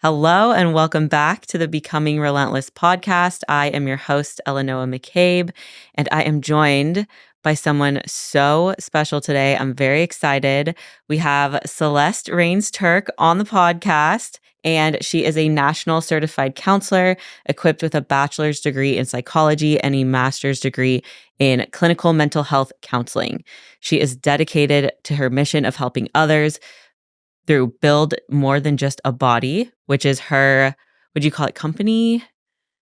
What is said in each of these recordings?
Hello and welcome back to the Becoming Relentless podcast. I am your host, Noa McCabe, and I am joined by someone so special today. I'm very excited. We have Celeste Rains-Turk on the podcast, and she is a national certified counselor equipped with a bachelor's degree in psychology and a master's degree in clinical mental health counseling. She is dedicated to her mission of helping others through Build More Than Just a Body, which is her, would you call it company?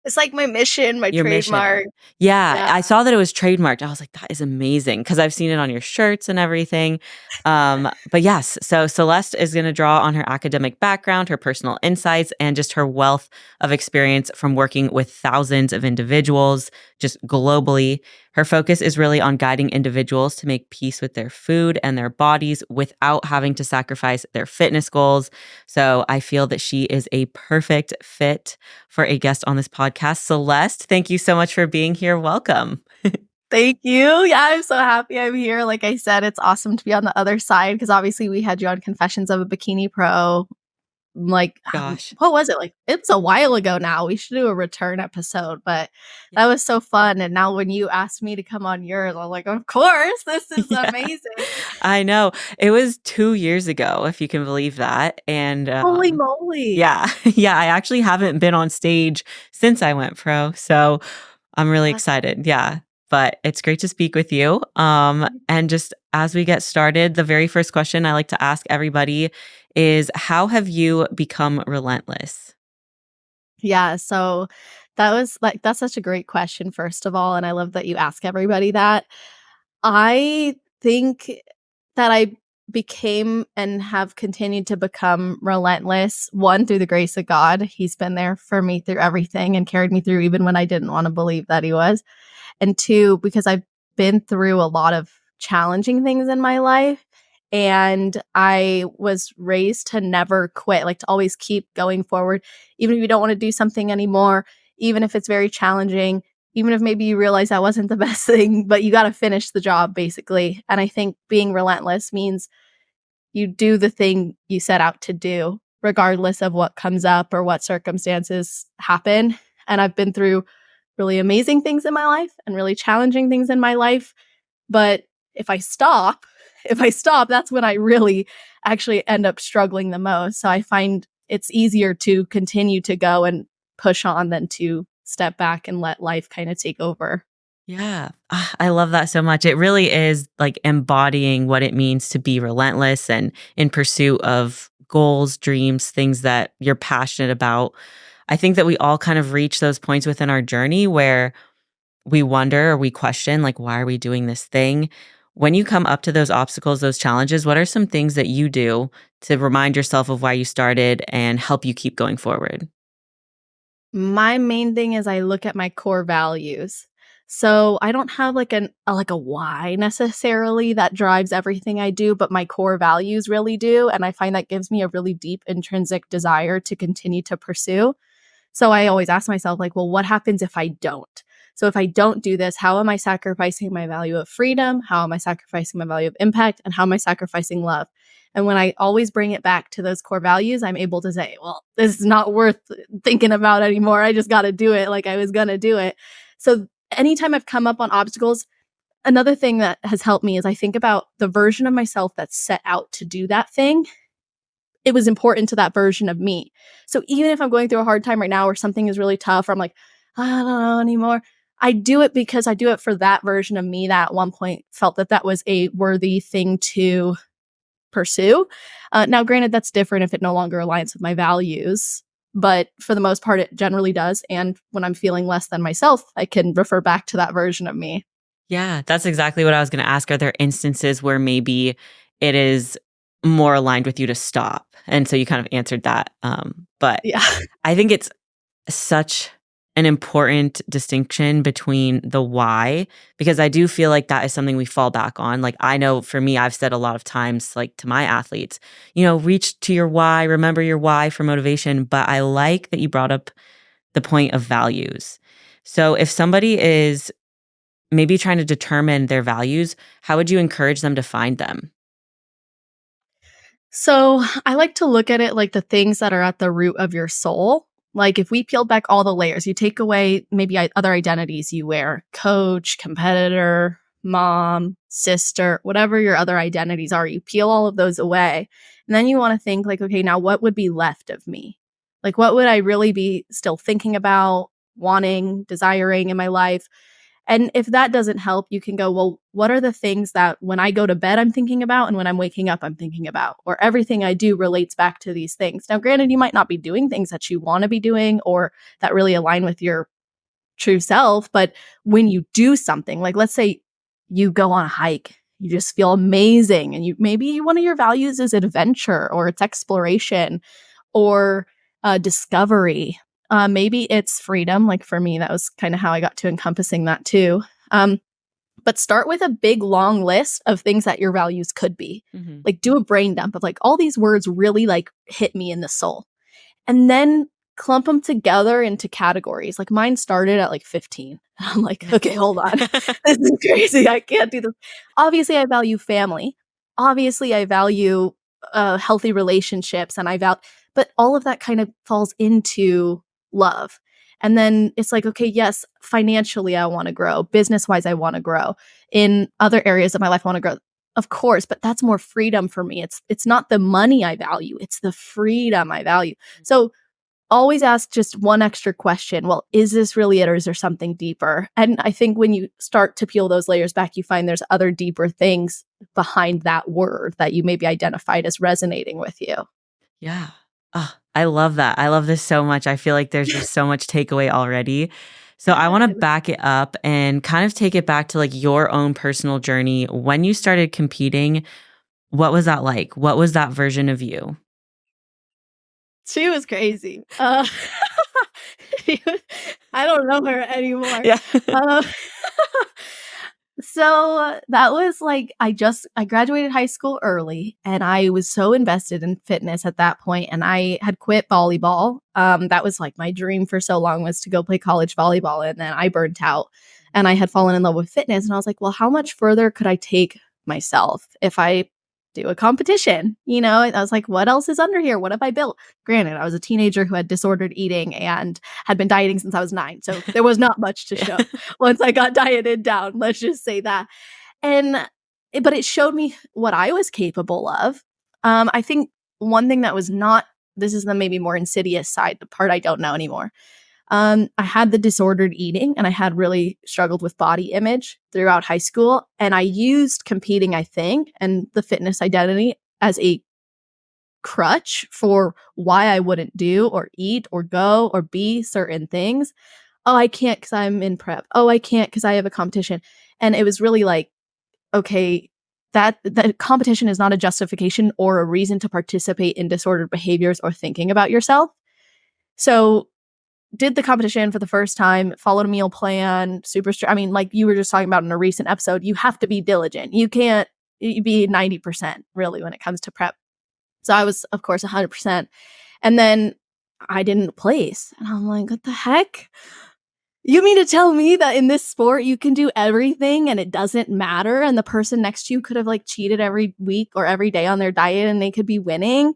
It's like my mission, my Your mission. trademark. Yeah, Yeah. I saw that it was trademarked. I was like, that is amazing because I've seen it on your shirts and everything. But yes, so Celeste is going to draw on her academic background, her personal insights, and just her wealth of experience from working with thousands of individuals just globally. Her focus is really on guiding individuals to make peace with their food and their bodies without having to sacrifice their fitness goals. So I feel that she is a perfect fit for a guest on this podcast. Celeste, thank you so much for being here. Welcome. Thank you. Yeah, I'm so happy I'm here. Like I said, it's awesome to be on the other side because obviously we had you on Confessions of a Bikini Pro. Like, Gosh. what was it? Like, it's a while ago now. We should do a return episode, but that was so fun. And now when you asked me to come on yours, I'm like, of course, this is Yeah, amazing. I know. It was 2 years ago, if you can believe that. And Holy moly. yeah, yeah, I actually haven't been on stage since I went pro. So I'm really excited. Yeah. But it's great to speak with you. And just as we get started, the very first question I like to ask everybody is, how have you become relentless? Yeah, so that's such a great question, first of all, and I love that you ask everybody that. I think that I became and have continued to become relentless, one, through the grace of God. He's been there for me through everything and carried me through even when I didn't want to believe that he was. And two, because I've been through a lot of challenging things in my life. And I was raised to never quit, like to always keep going forward, even if you don't want to do something anymore, even if it's very challenging, even if maybe you realize that wasn't the best thing, but you got to finish the job basically. And I think being relentless means you do the thing you set out to do, regardless of what comes up or what circumstances happen. And I've been through really amazing things in my life and really challenging things in my life. But if I stop, that's when I really actually end up struggling the most. So I find it's easier to continue to go and push on than to step back and let life kind of take over. Yeah, I love that so much. It really is like embodying what it means to be relentless and in pursuit of goals, dreams, things that you're passionate about. I think that we all kind of reach those points within our journey where we wonder or we question, like, why are we doing this thing? When you come up to those obstacles, those challenges, what are some things that you do to remind yourself of why you started and help you keep going forward? My main thing is I look at my core values. So I don't have like a why necessarily that drives everything I do, but my core values really do, and I find that gives me a really deep intrinsic desire to continue to pursue. So I always ask myself, like, well, what happens if I don't? So if I don't do this, how am I sacrificing my value of freedom? How am I sacrificing my value of impact? And how am I sacrificing love? And when I always bring it back to those core values, I'm able to say, well, this is not worth thinking about anymore. I just got to do it like I was going to do it. So anytime I've come up on obstacles, another thing that has helped me is I think about the version of myself that's set out to do that thing. It was important to that version of me. So even if I'm going through a hard time right now or something is really tough or I'm like, I don't know anymore, I do it because I do it for that version of me that at one point felt that that was a worthy thing to pursue. Now, granted, that's different if it no longer aligns with my values, but for the most part, it generally does. And when I'm feeling less than myself, I can refer back to that version of me. Yeah, that's exactly what I was going to ask. Are there instances where maybe it is more aligned with you to stop? And so you kind of answered that. But Yeah. I think it's such an important distinction between the why, because I do feel like that is something we fall back on. Like, I know for me, I've said a lot of times, like to my athletes, reach to your why, remember your why for motivation. But I like that you brought up the point of values. So if somebody is maybe trying to determine their values, how would you encourage them to find them? So I like to look at it like the things that are at the root of your soul. Like if we peeled back all the layers, you take away maybe other identities you wear, coach, competitor, mom, sister, whatever your other identities are, you peel all of those away. And then you want to think like, okay, now what would be left of me? Like what would I really be still thinking about, wanting, desiring in my life? And if that doesn't help, you can go, well, what are the things that when I go to bed, I'm thinking about, and when I'm waking up, I'm thinking about, or everything I do relates back to these things. Now, granted, you might not be doing things that you want to be doing or that really align with your true self, but when you do something, like let's say you go on a hike, you just feel amazing, and you maybe one of your values is adventure or it's exploration or discovery. Maybe it's freedom. Like for me, that was kind of how I got to encompassing that too. Um, but start with a big long list of things that your values could be. Mhm. Like do a brain dump of like all these words really like hit me in the soul. And then clump them together into categories. Like mine started at like 15. I'm like, okay, hold on. This is crazy. I can't do this. Obviously, I value family. Obviously, I value healthy relationships and but all of that kind of falls into love. And then it's like, okay, yes, financially, I want to grow. Business wise, I want to grow. In other areas of my life, I want to grow. Of course, but that's more freedom for me. It's not the money I value, it's the freedom I value. So always ask just one extra question. Well, is this really it or is there something deeper? And I think when you start to peel those layers back, you find there's other deeper things behind that word that you maybe identified as resonating with you. Yeah. Ah, I love that. I love this so much. I feel like there's just so much takeaway already. So I want to Good. back it up and kind of take it back to like your own personal journey. When you started competing, what was that like? What was that version of you? She was crazy. She was I don't know her anymore. Yeah. Uh, so that was like I graduated high school early and I was so invested in fitness at that point and I had quit volleyball. That was like my dream for so long was to go play college volleyball and then I burnt out and I had fallen in love with fitness and I was like, well, how much further could I take myself if I do a competition? You know, I was like, what else is under here? What have I built? Granted, I was a teenager who had disordered eating and had been dieting since I was 9. So there was not much to show Yeah. once I got dieted down, let's just say that. And but it showed me what I was capable of. I think one thing that was not this is the maybe more insidious side, the part I don't know anymore. I had the disordered eating and I had really struggled with body image throughout high school. And I used competing, I think, and the fitness identity as a crutch for why I wouldn't do or eat or go or be certain things. Oh, I can't because I'm in prep. Oh, I can't because I have a competition. And it was really like, okay, that competition is not a justification or a reason to participate in disordered behaviors or thinking about yourself. So did the competition for the first time, followed a meal plan, I mean, like you were just talking about in a recent episode, you have to be diligent. You can't be 90% really when it comes to prep. So I was, of course, 100%. And then I didn't place. And I'm like, what the heck? You mean to tell me that in this sport you can do everything and it doesn't matter and the person next to you could have like cheated every week or every day on their diet and they could be winning?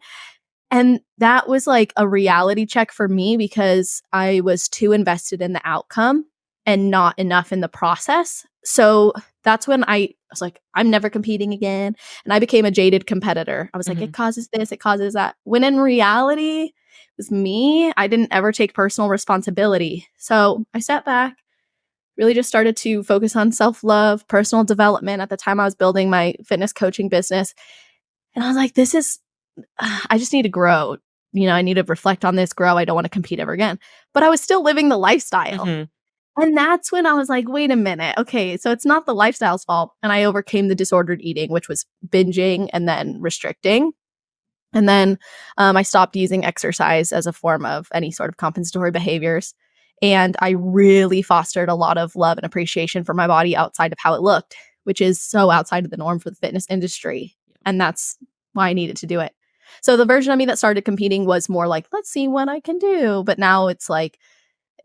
And that was like a reality check for me because I was too invested in the outcome and not enough in the process. So that's when I was like, I'm never competing again. And I became a jaded competitor. I was like, it Mhm. causes this, it causes that. When in reality, it was me. I didn't ever take personal responsibility. So I sat back, really just started to focus on self love, personal development. At the time, I was building my fitness coaching business. And I was like, I just need to grow. You know, I need to reflect on this, grow. I don't want to compete ever again. But I was still living the lifestyle. Mhm. And that's when I was like, wait a minute. Okay, so it's not the lifestyle's fault. And I overcame the disordered eating, which was binging and then restricting. And then I stopped using exercise as a form of any sort of compensatory behaviors. And I really fostered a lot of love and appreciation for my body outside of how it looked, which is so outside of the norm for the fitness industry. And that's why I needed to do it. So the version of me that started competing was more like, let's see what I can do. But now it's like,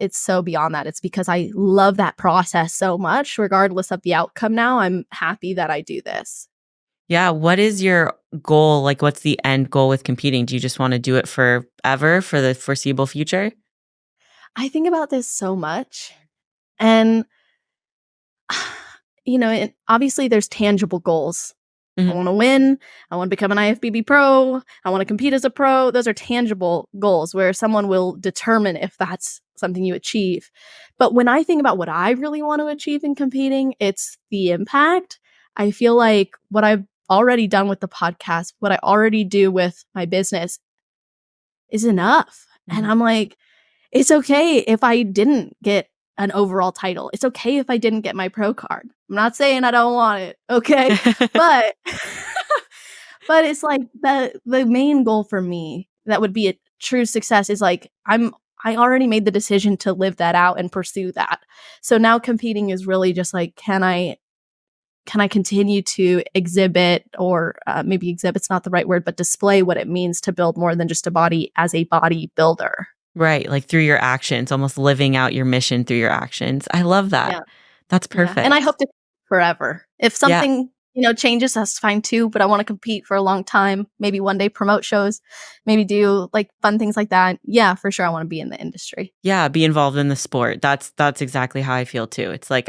it's so beyond that. It's because I love that process so much, regardless of the outcome now. I'm happy that I do this. Yeah, what is your goal? Like, what's the end goal with competing? Do you just wanna do it forever, for the foreseeable future? I think about this so much, and obviously there's tangible goals. I Mhm. wanna win, I wanna become an IFBB pro, I wanna compete as a pro. Those are tangible goals where someone will determine if that's something you achieve. But when I think about what I really want to achieve in competing, it's the impact. I feel like what I've already done with the podcast, what I already do with my business is enough. And Mhm. I'm like, it's okay if I didn't get an overall title. It's okay if I didn't get my pro card. I'm not saying I don't want it, okay? But but it's like the main goal for me that would be a true success is like I already made the decision to live that out and pursue that. So now competing is really just like can I continue to exhibit or maybe exhibit's not the right word, but display what it means to build more than just a body as a bodybuilder. Right, like, through your actions, almost living out your mission through your actions. I love that. Yeah. That's Yeah, and I perfect. hope to forever. If Yeah. something, changes, that's fine too, but I wanna compete for a long time, maybe one day promote shows, maybe do, like, fun things like that. Yeah, for sure, I wanna be in the industry. Yeah, be involved in the sport. That's exactly how I feel too. It's like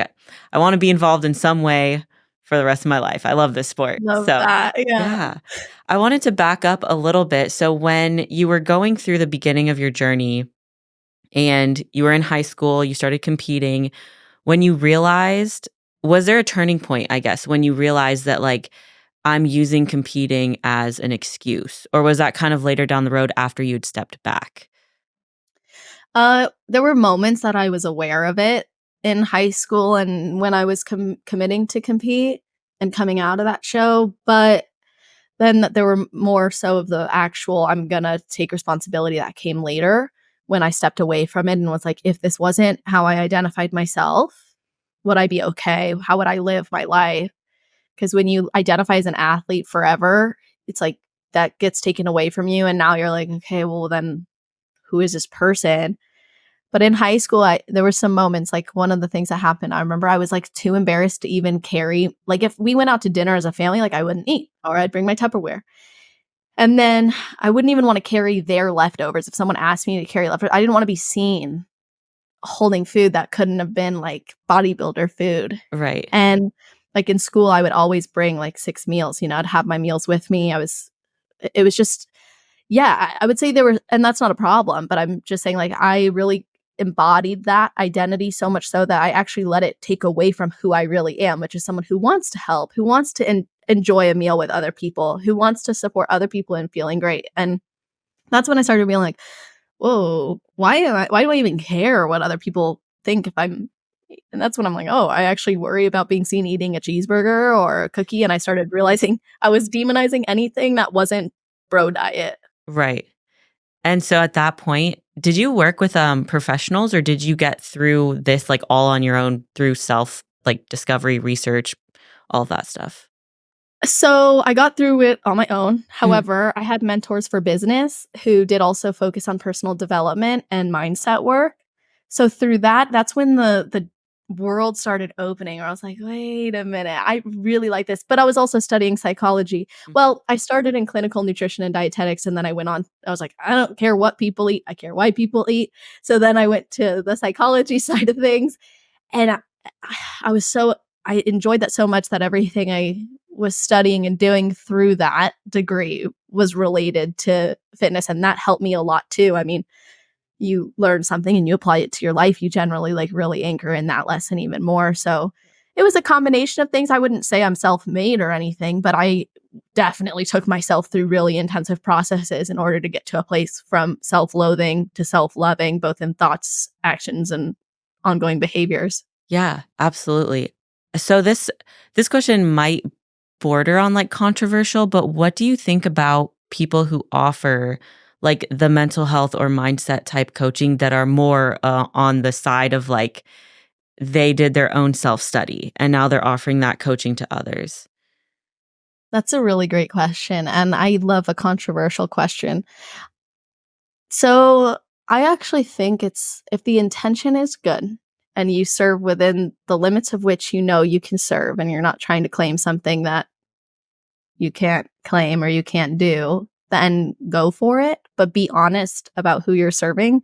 I wanna be involved in some way for the rest of my life. I love this sport. Love So, that, yeah. yeah. I wanted to back up a little bit. So when you were going through the beginning of your journey and you were in high school, you started competing, when you realized was there a turning point, I guess, when you realized that, like, I'm using competing as an excuse? Or was that kind of later down the road after you'd stepped back? There were moments that I was aware of it in high school and when I was committing to compete and coming out of that show, but then there were more so of the actual, "I'm gonna take responsibility," that came later when I stepped away from it and was like, "If this wasn't how I identified myself, would I be okay? How would I live my life?" Because when you identify as an athlete forever, it's like that gets taken away from you, and now you're like, "Okay, well, then who is this person?" But in high school, I there were some moments, like, one of the things that happened, I remember I was, like, too embarrassed to even carry like, if we went out to dinner as a family, like, I wouldn't eat, or I'd bring my Tupperware. And then I wouldn't even wanna carry their leftovers. If someone asked me to carry leftovers, I didn't wanna be seen holding food that couldn't have been, like, bodybuilder food. Right. And, like, in school, I would always bring, like, 6 meals, I'd have my meals with me. It was just yeah, I would say there were and that's not a problem, but I'm just saying, like, I really embodied that identity so much so that I actually let it take away from who I really am, which is someone who wants to help, who wants to enjoy a meal with other people, who wants to support other people in feeling great, and that's when I started being like, "Whoa, why do I even care what other people think if I'm" and that's when I'm like, "Oh, I actually worry about being seen eating a cheeseburger or a cookie," and I started realizing I was demonizing anything that wasn't bro diet. Right. And so at that point, did you work with, professionals or did you get through this, like, all on your own through self, like, discovery, research, all of that stuff? So, I got through it on my own. Mhm. However, I had mentors for business who did also focus on personal development and mindset work. So, through that, that's when the world started opening, where I was like, "Wait a minute, I really like this." But I was also studying psychology. Mm. Well, I started in clinical nutrition and dietetics, and then I went on I was like, "I don't care what people eat, I care why people eat." So then I went to the psychology side of things, and I was so I enjoyed that so much that everything I was studying and doing through that degree was related to fitness, and that helped me a lot too. I mean, you learn something and you apply it to your life, you generally, like, really anchor in that lesson even more, so it was a combination of things. I wouldn't say I'm self-made or anything, but I definitely took myself through really intensive processes in order to get to a place from self-loathing to self-loving, both in thoughts, actions, and ongoing behaviors. Yeah, absolutely. So this question might border on, like, controversial, but what do you think about people who offer, like, the mental health or mindset type coaching that are more, on the side of, like, they did their own self-study and now they're offering that coaching to others? That's a really great question, and I love a controversial question. So, I actually think it's if the intention is good and you serve within the limits of which you know you can serve and you're not trying to claim something that you can't claim or you can't do, then go for it. But be honest about who you're serving,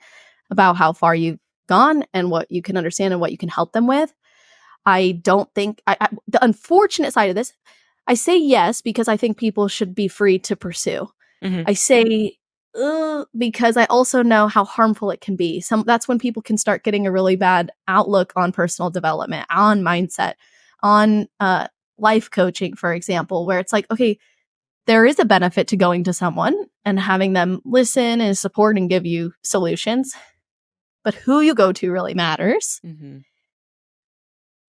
about how far you've gone and what you can understand and what you can help them with. I don't think the unfortunate side of this, I say yes because I think people should be free to pursue. Mhm. I say because I also know how harmful it can be. That's when people can start getting a really bad outlook on personal development, on mindset, on life coaching, for example, where it's like, okay, there is a benefit to going to someone and having them listen and support and give you solutions, but who you go to really matters. Mhm.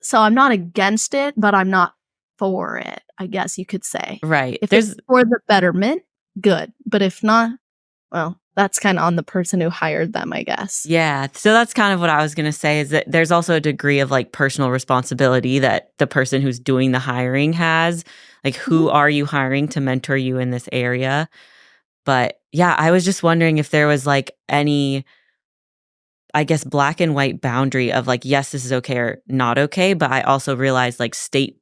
So I'm not against it, but I'm not for it, I guess you could say. Right. If it's There's for the betterment, good. But if not, well, that's kinda on the person who hired them, I guess. Yeah, so that's kind of what I was gonna say is that there's also a degree of, like, personal responsibility that the person who's doing the hiring has. Like, Mhm. who are you hiring to mentor you in this area? But, yeah, I was just wondering if there was, like, any, I guess, black and white boundary of, like, yes, this is okay or not okay, but I also realize, like, state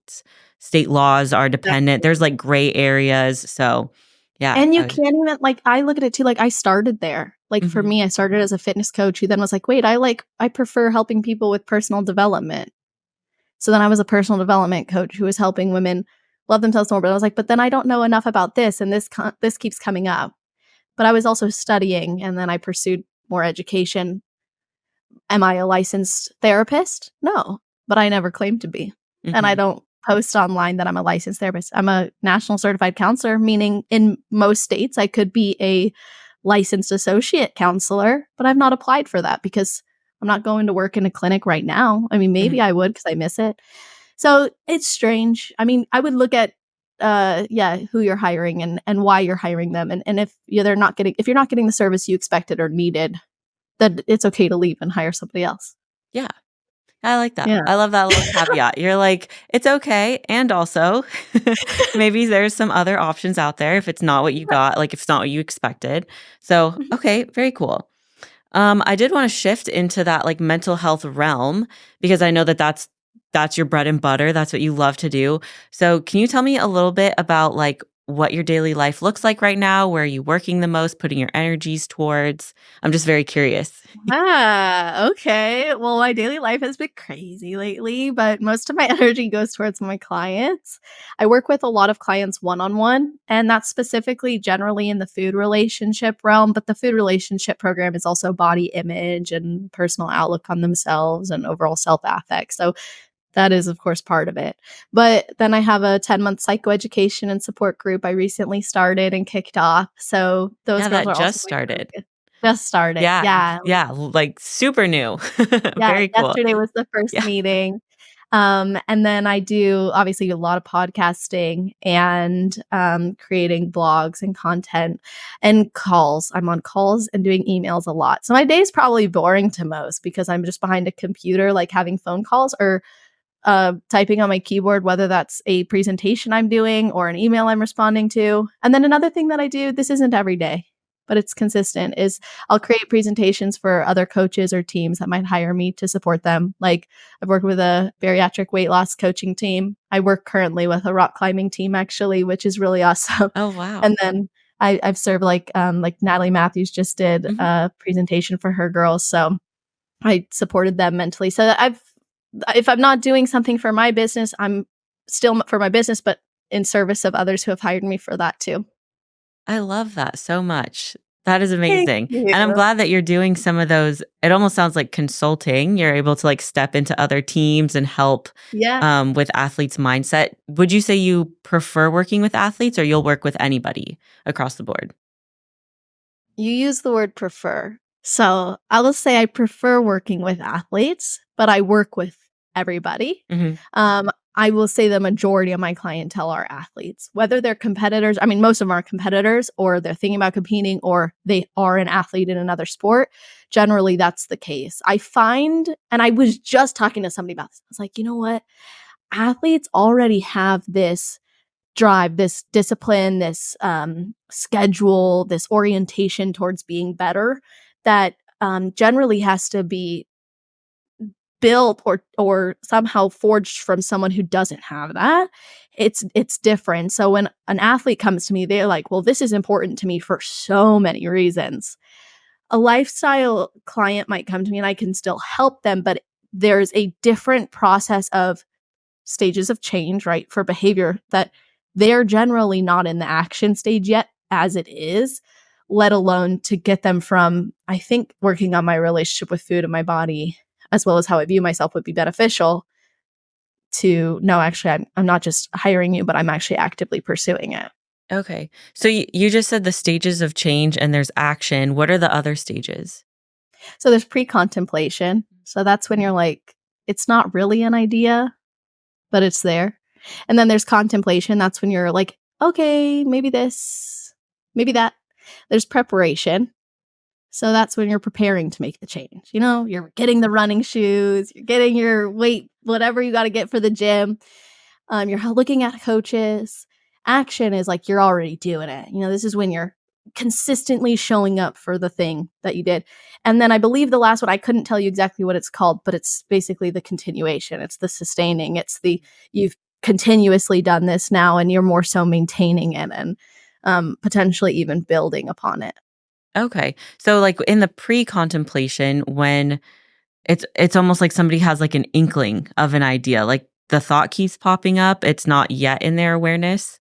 laws are dependent. There's, Exactly. like, gray areas, so, yeah, And you I was can't even like, I look at it too, like, I started there. Like, for Mhm, me, I started as a fitness coach who then was like, "Wait, I prefer helping people with personal development." So then I was a personal development coach who was helping women love themselves more, but I was like, "But then I don't know enough about this, and this keeps coming up." But I was also studying, and then I pursued more education. Am I a licensed therapist? No, but I never claimed to be. And I mhm. don't post online that I'm a licensed therapist. I'm a national certified counselor, meaning in most states I could be a licensed associate counselor, but I've not applied for that because I'm not going to work in a clinic right now. I mean, maybe Mhm. I would because I miss it. So it's strange. I mean, I would look at yeah, who you're hiring and why you're hiring them. And if you're not getting the service you expected or needed, then it's okay to leave and hire somebody else. Yeah. I like that. Yeah. I love that little caveat. You're like, "It's okay, and also, maybe there's some other options out there if it's not what you got, like, if it's not what you expected." So, Mhm. okay, very cool. I did wanna shift into that, like, mental health realm because I know that that's your bread and butter, that's what you love to do. So, can you tell me a little bit about, like, what your daily life looks like right now? Where are you working the most, putting your energies towards? I'm just very curious. Okay. Well, my daily life has been crazy lately, but most of my energy goes towards my clients. I work with a lot of clients one-on-one, and that's specifically generally in the food relationship realm, but the food relationship program is also body image and personal outlook on themselves and overall self-affect. So that is, of course, part of it. But then I have a 10-month psychoeducation and support group I recently started and kicked off. So those Yeah, girls that are also just my started. focus. Just started. Yeah, Yeah. yeah, like, super new. Yeah. Very cool. Yesterday was the first Yeah. meeting. And then I do obviously a lot of podcasting and creating blogs and content and calls. I'm on calls and doing emails a lot. So my day is probably boring to most because I'm just behind a computer, like having phone calls or typing on my keyboard, whether that's a presentation I'm doing or an email I'm responding to. And then another thing that I do, this isn't every day, but it's consistent, is I'll create presentations for other coaches or teams that might hire me to support them. Like I've worked with a bariatric weight loss coaching team. I work currently with a rock climbing team actually, which is really awesome. Oh, wow. And then I've served like Natalie Matthews just did Mhm. a presentation for her girls. So I supported them mentally. So I've if I'm not doing something for my business, I'm still for my business, but in service of others who have hired me for that too. I love that so much. That is Thank amazing, and I'm you. glad that you're doing some of those it almost sounds like consulting. You're able to, like, step into other teams and help, Yeah. with athletes' mindset. Would you say you prefer working with athletes, or you'll work with anybody across the board? You use the word prefer. So I will say I prefer working with athletes, but I work with everybody. Mhm. I will say the majority of my clientele are athletes, whether they're competitors. I mean, most of them are competitors, or they're thinking about competing, or they are an athlete in another sport. Generally, that's the case. I find, and I was just talking to somebody about this. I was like, you know what? Athletes already have this drive, this discipline, this schedule, this orientation towards being better that generally has to be built or somehow forged from someone who doesn't have that, it's different. So when an athlete comes to me, they're like, "Well, this is important to me for so many reasons." A lifestyle client might come to me and I can still help them, but there's a different process of stages of change, right, for behavior that they're generally not in the action stage yet as it is, let alone to get them from, I think working on my relationship with food and my body, as well as how I view myself would be beneficial to, no, actually, I'm not just hiring you, but I'm actually actively pursuing it. Okay. So you just said the stages of change and there's action. What are the other stages? So there's pre-contemplation. So that's when you're like, it's not really an idea, but it's there. And then there's contemplation. That's when you're like, okay, maybe this, maybe that. There's preparation. So that's when you're preparing to make the change. You know, you're getting the running shoes, you're getting your weight, whatever you got to get for the gym. You're looking at coaches. Action is like you're already doing it. You know, this is when you're consistently showing up for the thing that you did. And then I believe the last one, I couldn't tell you exactly what it's called, but it's basically the continuation. It's the sustaining. It's the you've continuously done this now and you're more so maintaining it and potentially even building upon it. Okay. So like in the pre-contemplation when it's almost like somebody has like an inkling of an idea, like the thought keeps popping up, it's not yet in their awareness.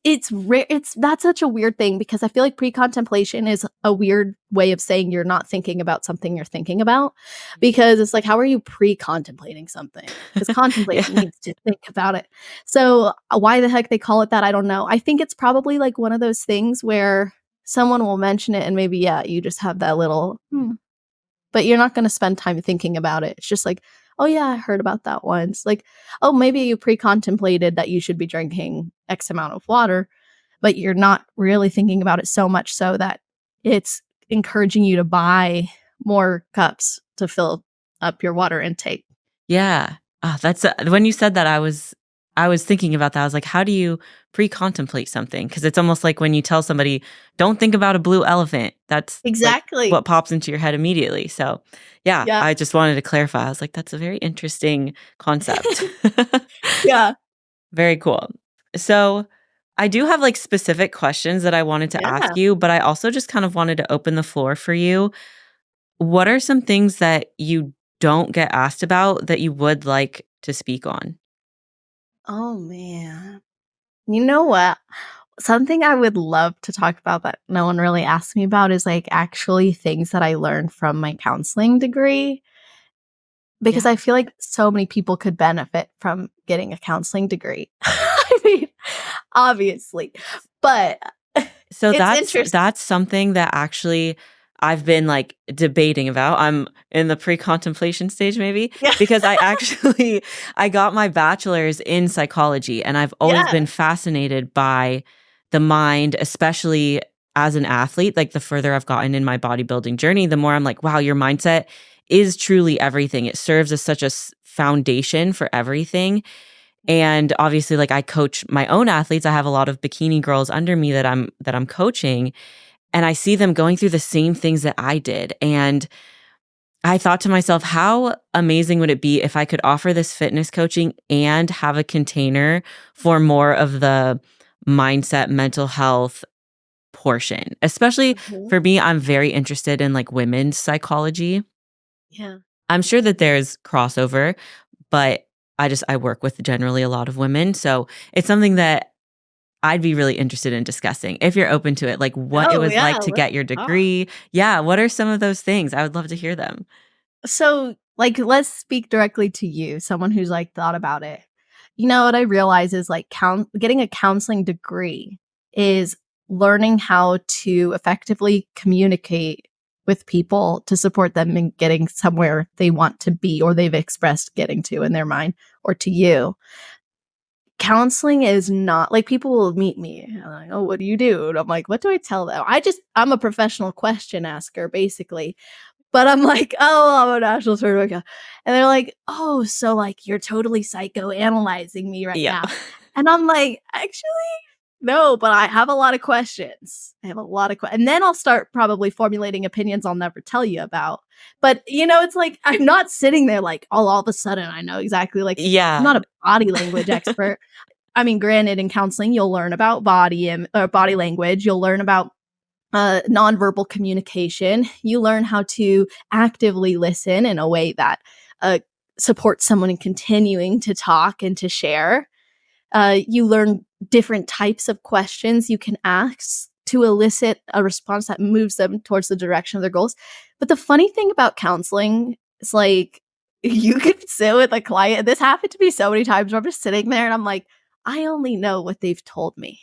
It's rare. It's That's such a weird thing because I feel like pre-contemplation is a weird way of saying you're not thinking about something you're thinking about, because it's like, how are you pre-contemplating something? Because Yeah. contemplation means to think about it. So why the heck they call it that, I don't know. I think it's probably like one of those things where someone will mention it and maybe, yeah, you just have that little, but you're not going to spend time thinking about it. It's just like, oh yeah, I heard about that once. Like, oh, maybe you pre-contemplated that you should be drinking X amount of water, but you're not really thinking about it so much so that it's encouraging you to buy more cups to fill up your water intake. Yeah. Ah, that's when you said that I was thinking about that. I was like, how do you pre-contemplate something? Because it's almost like when you tell somebody, "Don't think about a blue elephant." That's like Exactly. what pops into your head immediately. So, yeah, Yeah. I just wanted to clarify. I was like, that's a very interesting concept. Yeah. Very cool. So, I do have like specific questions that I wanted to ask Yeah. you, but I also just kind of wanted to open the floor for you. What are some things that you don't get asked about that you would like to speak on? Oh man. You know what? Something I would love to talk about that no one really asked me about is like actually things that I learned from my counseling degree, because Yeah. I feel like so many people could benefit from getting a counseling degree. I mean, obviously, but So it's that's interesting. that's something that actually I've been like debating about. I'm in the pre-contemplation stage maybe Yeah. because I actually I got my bachelor's in psychology and I've always Yeah. been fascinated by the mind, especially as an athlete. Like the further I've gotten in my bodybuilding journey, the more I'm like, wow, your mindset is truly everything. It serves as such a foundation for everything. And obviously, like I coach my own athletes. I have a lot of bikini girls under me that I'm coaching, and I see them going through the same things that I did. And I thought to myself, how amazing would it be if I could offer this fitness coaching and have a container for more of the mindset, mental health portion? Especially Mhm. for me, I'm very interested in like women's psychology. Yeah. I'm sure that there's crossover, but I work with generally a lot of women, so it's something that I'd be really interested in discussing if you're open to it, like what it Oh was yeah. like to Let's get your talk. degree. Yeah, what are some of those things? I would love to hear them. So, like, let's speak directly to you, someone who's like thought about it. You know what I realize is like getting a counseling degree is learning how to effectively communicate with people to support them in getting somewhere they want to be or they've expressed getting to in their mind or to you. Counseling is not like people will meet me and like, oh, what do you do? And I'm like, what do I tell them? I'm a professional question asker, basically. But I'm like, "Oh, I'm a national certificate." And they're like, "Oh, so, like, you're totally psychoanalyzing me right Yeah. now." And I'm like, "Actually?" No, but I have a lot of questions. I have a lot of and then I'll start probably formulating opinions I'll never tell you about. But, it's like, I'm not sitting there like, all of a sudden I know exactly, like, I'm Yeah. not a body language expert. I mean, granted, in counseling, you'll learn about body language. You'll learn about nonverbal communication. You learn how to actively listen in a way that supports someone in continuing to talk and to share. You learn different types of questions you can ask to elicit a response that moves them towards the direction of their goals. But the funny thing about counseling is like you could sit with a client. This happened to me so many times where I'm just sitting there and I'm like, I only know what they've told me.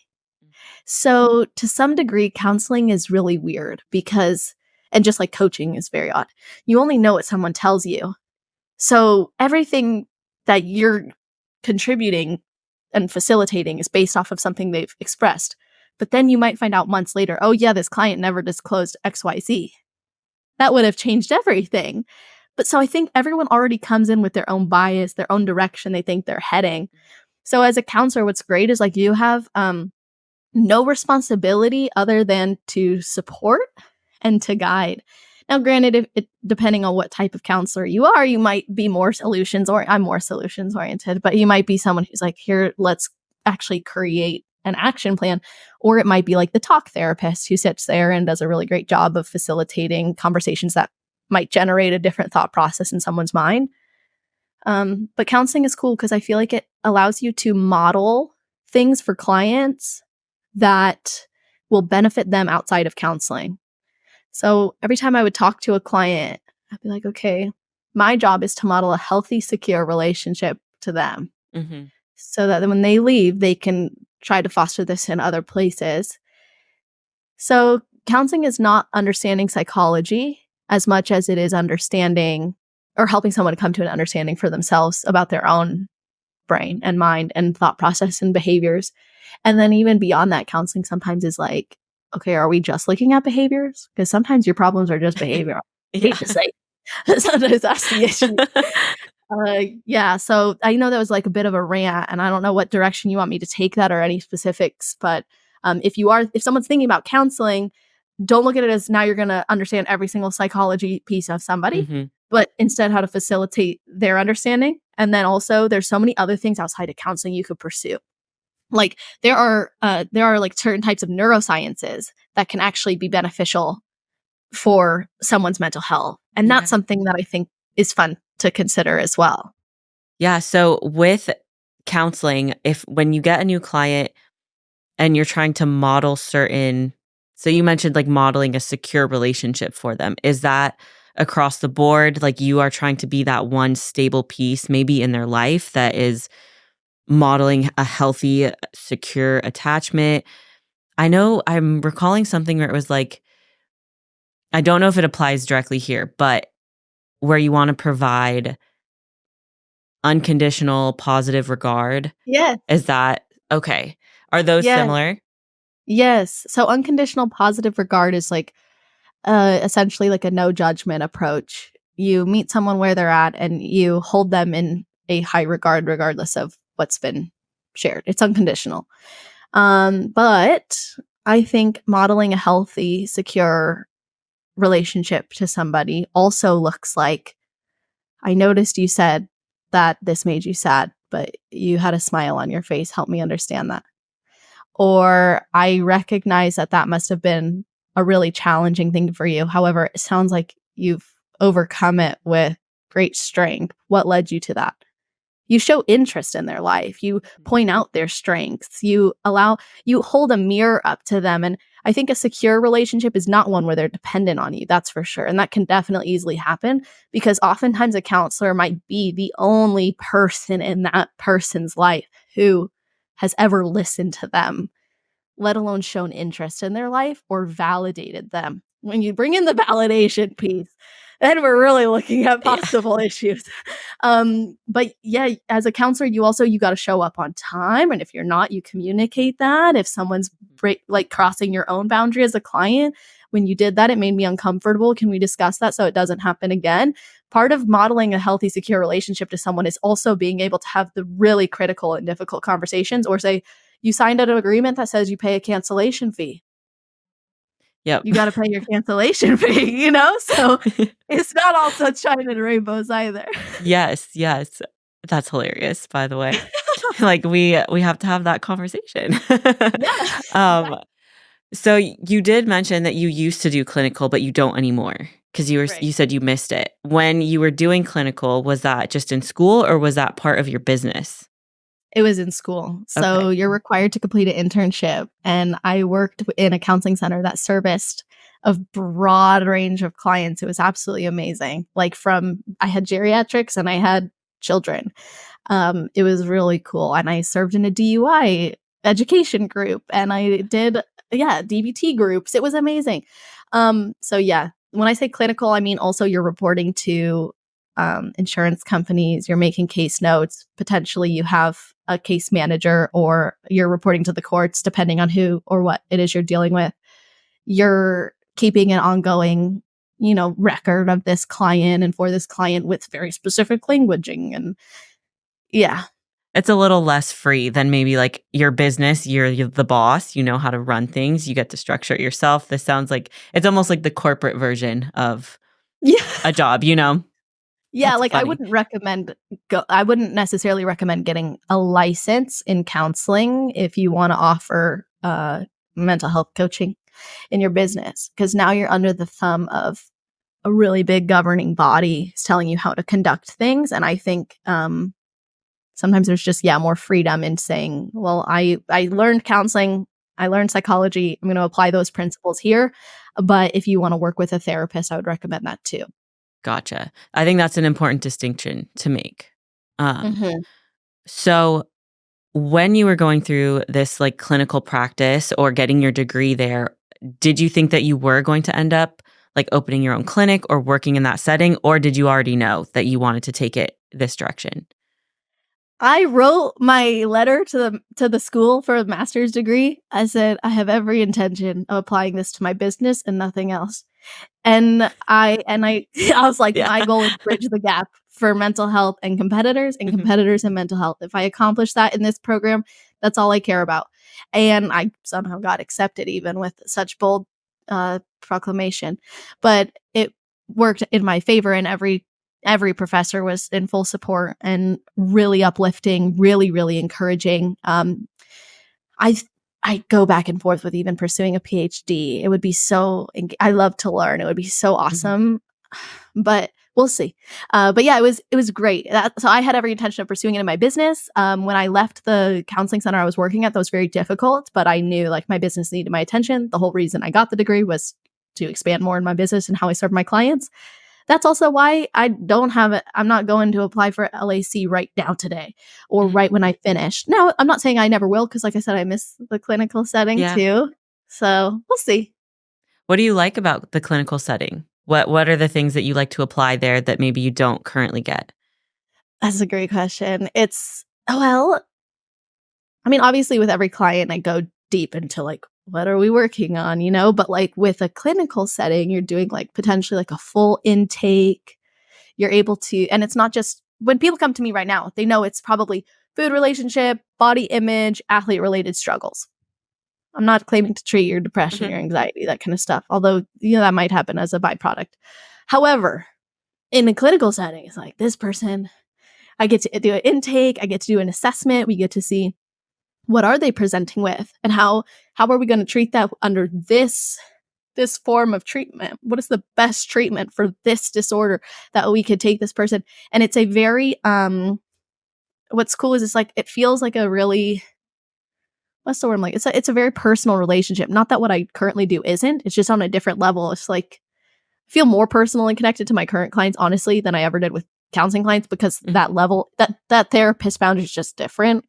So to some degree, counseling is really weird because, and just like coaching is very odd, you only know what someone tells you. So everything that you're contributing and facilitating is based off of something they've expressed. But then you might find out months later, oh yeah, this client never disclosed XYZ. That would have changed everything. But so I think everyone already comes in with their own bias, their own direction they think they're heading. So as a counselor, what's great is like you have no responsibility other than to support and to guide. Now, granted, if it depending on what type of counselor you are, you might be more solutions or I'm more solutions oriented, but you might be someone who's like, here, let's actually create an action plan. Or it might be like the talk therapist who sits there and does a really great job of facilitating conversations that might generate a different thought process in someone's mind. But counseling is cool because I feel like it allows you to model things for clients that will benefit them outside of counseling. So every time I would talk to a client, I'd be like, okay, my job is to model a healthy, secure relationship to them so that when they leave, they can try to foster this in other places. So counseling is not understanding psychology as much as it is understanding or helping someone come to an understanding for themselves about their own brain and mind and thought process and behaviors. And then even beyond that, counseling sometimes is like, okay, are we just looking at behaviors? Because sometimes your problems are just behavioral. I hate to say. Sometimes that's the issue. Yeah, so I know that was like a bit of a rant, and I don't know what direction you want me to take that or any specifics. But if someone's thinking about counseling, don't look at it as now you're going to understand every single psychology piece of somebody, but instead how to facilitate their understanding. And then also, there's so many other things outside of counseling you could pursue. Like there are like certain types of neurosciences that can actually be beneficial for someone's mental health. And that's something that I think is fun to consider as well. Yeah. So with counseling, when you get a new client and you're trying to model so you mentioned like modeling a secure relationship for them. Is that across the board? Like you are trying to be that one stable piece maybe in their life that is modeling a healthy, secure attachment. I know I'm recalling something where it was like, I don't know if it applies directly here, but where you want to provide unconditional positive regard. Yes. Is that okay? Are those Yes. similar? Yes. So unconditional positive regard is like essentially like a no judgment approach. You meet someone where they're at and you hold them in a high regard regardless of what's been shared. It's unconditional. But I think modeling a healthy, secure relationship to somebody also looks like, I noticed you said that this made you sad, but you had a smile on your face. Help me understand that. Or I recognize that must have been a really challenging thing for you. However, it sounds like you've overcome it with great strength. What led you to that? You show interest in their life. You point out their strengths. You hold a mirror up to them. And I think a secure relationship is not one where they're dependent on you. That's for sure. And that can definitely easily happen because oftentimes a counselor might be the only person in that person's life who has ever listened to them, let alone shown interest in their life or validated them. When you bring in the validation piece, then we're really looking at possible issues. But yeah, as a counselor, you got to show up on time. And if you're not, you communicate that. If someone's crossing your own boundary as a client, when you did that, it made me uncomfortable. Can we discuss that so it doesn't happen again? Part of modeling a healthy, secure relationship to someone is also being able to have the really critical and difficult conversations or say, You signed an agreement that says you pay a cancellation fee. Yep. You gotta pay your cancellation fee, you know? So, it's not all sunshine and rainbows either. Yes, yes. That's hilarious, by the way. Like, we have to have that conversation. Yeah, Um, exactly. so you did mention that you used to do clinical, but you don't anymore because Right. you said you missed it. When you were doing clinical, was that just in school or was that part of your business? It was in school. So, Okay. you're required to complete an internship, and I worked in a counseling center that serviced a broad range of clients. It was absolutely amazing. Like, from I had geriatrics and I had children. It was really cool, and I served in a DUI education group, and I did DBT groups. It was amazing. So yeah, when I say clinical, I mean also you're reporting to insurance companies, you're making case notes, potentially you have a case manager, or you're reporting to the courts, depending on who or what it is you're dealing with. You're keeping an ongoing, record of this client and for this client with very specific languaging and yeah. It's a little less free than maybe like your business. You're the boss, you know how to run things, you get to structure it yourself. This sounds like it's almost like the corporate version of Yeah. a job, you know? Yeah, That's like, funny. I wouldn't necessarily recommend getting a license in counseling if you wanna offer, mental health coaching in your business, because now you're under the thumb of a really big governing body telling you how to conduct things, and I think, sometimes there's just, more freedom in saying, "Well, I learned counseling, I learned psychology, I'm gonna apply those principles here, but if you wanna work with a therapist, I would recommend that too." Gotcha. I think that's an important distinction to make. Um, Mhm. so when you were going through this like clinical practice or getting your degree there, did you think that you were going to end up like opening your own clinic or working in that setting, or did you already know that you wanted to take it this direction? I wrote my letter to the school for a master's degree. I said, "I have every intention of applying this to my business and nothing else." And I I was like, Yeah. "My goal is to bridge the gap for mental health and Mhm. competitors and mental health. If I accomplish that in this program, that's all I care about." And I somehow got accepted even with such bold, proclamation. But it worked in my favor, and every professor was in full support and really uplifting, really, really encouraging. I I go back and forth with even pursuing a PhD. It would be I love to learn. It would be so Mhm. awesome, but we'll see. But yeah, it was great. So I had every intention of pursuing it in my business. When I left the counseling center I was working at, that was very difficult, but I knew like my business needed my attention. The whole reason I got the degree was to expand more in my business and how I serve my clients. That's also why I'm not going to apply for LAC right now today or Mhm. right when I finish. Now, I'm not saying I never will because, like I said, I miss the clinical setting Yeah. too. So, we'll see. What do you like about the clinical setting? What are the things that you like to apply there that maybe you don't currently get? That's a great question. Well, I mean, obviously, with every client, I go deep into, like, what are we working on, you know? But, like, with a clinical setting, you're doing, like, potentially, like, a full intake. You're able to and it's not just when people come to me right now, they know it's probably food relationship, body image, athlete-related struggles. I'm not claiming to treat your depression, Mhm. your anxiety, that kind of stuff, although, that might happen as a byproduct. However, in a clinical setting, it's like, this person I get to do an intake, I get to do an assessment, we get to see what are they presenting with and how are we gonna treat that under this form of treatment? What is the best treatment for this disorder that we could take this person? And it's a very what's cool is it's like it feels like a really what's the word I'm like? It's a very personal relationship. Not that what I currently do isn't. It's just on a different level. It's like I feel more personally connected to my current clients, honestly, than I ever did with counseling clients because Mhm. that level that therapist boundary is just different.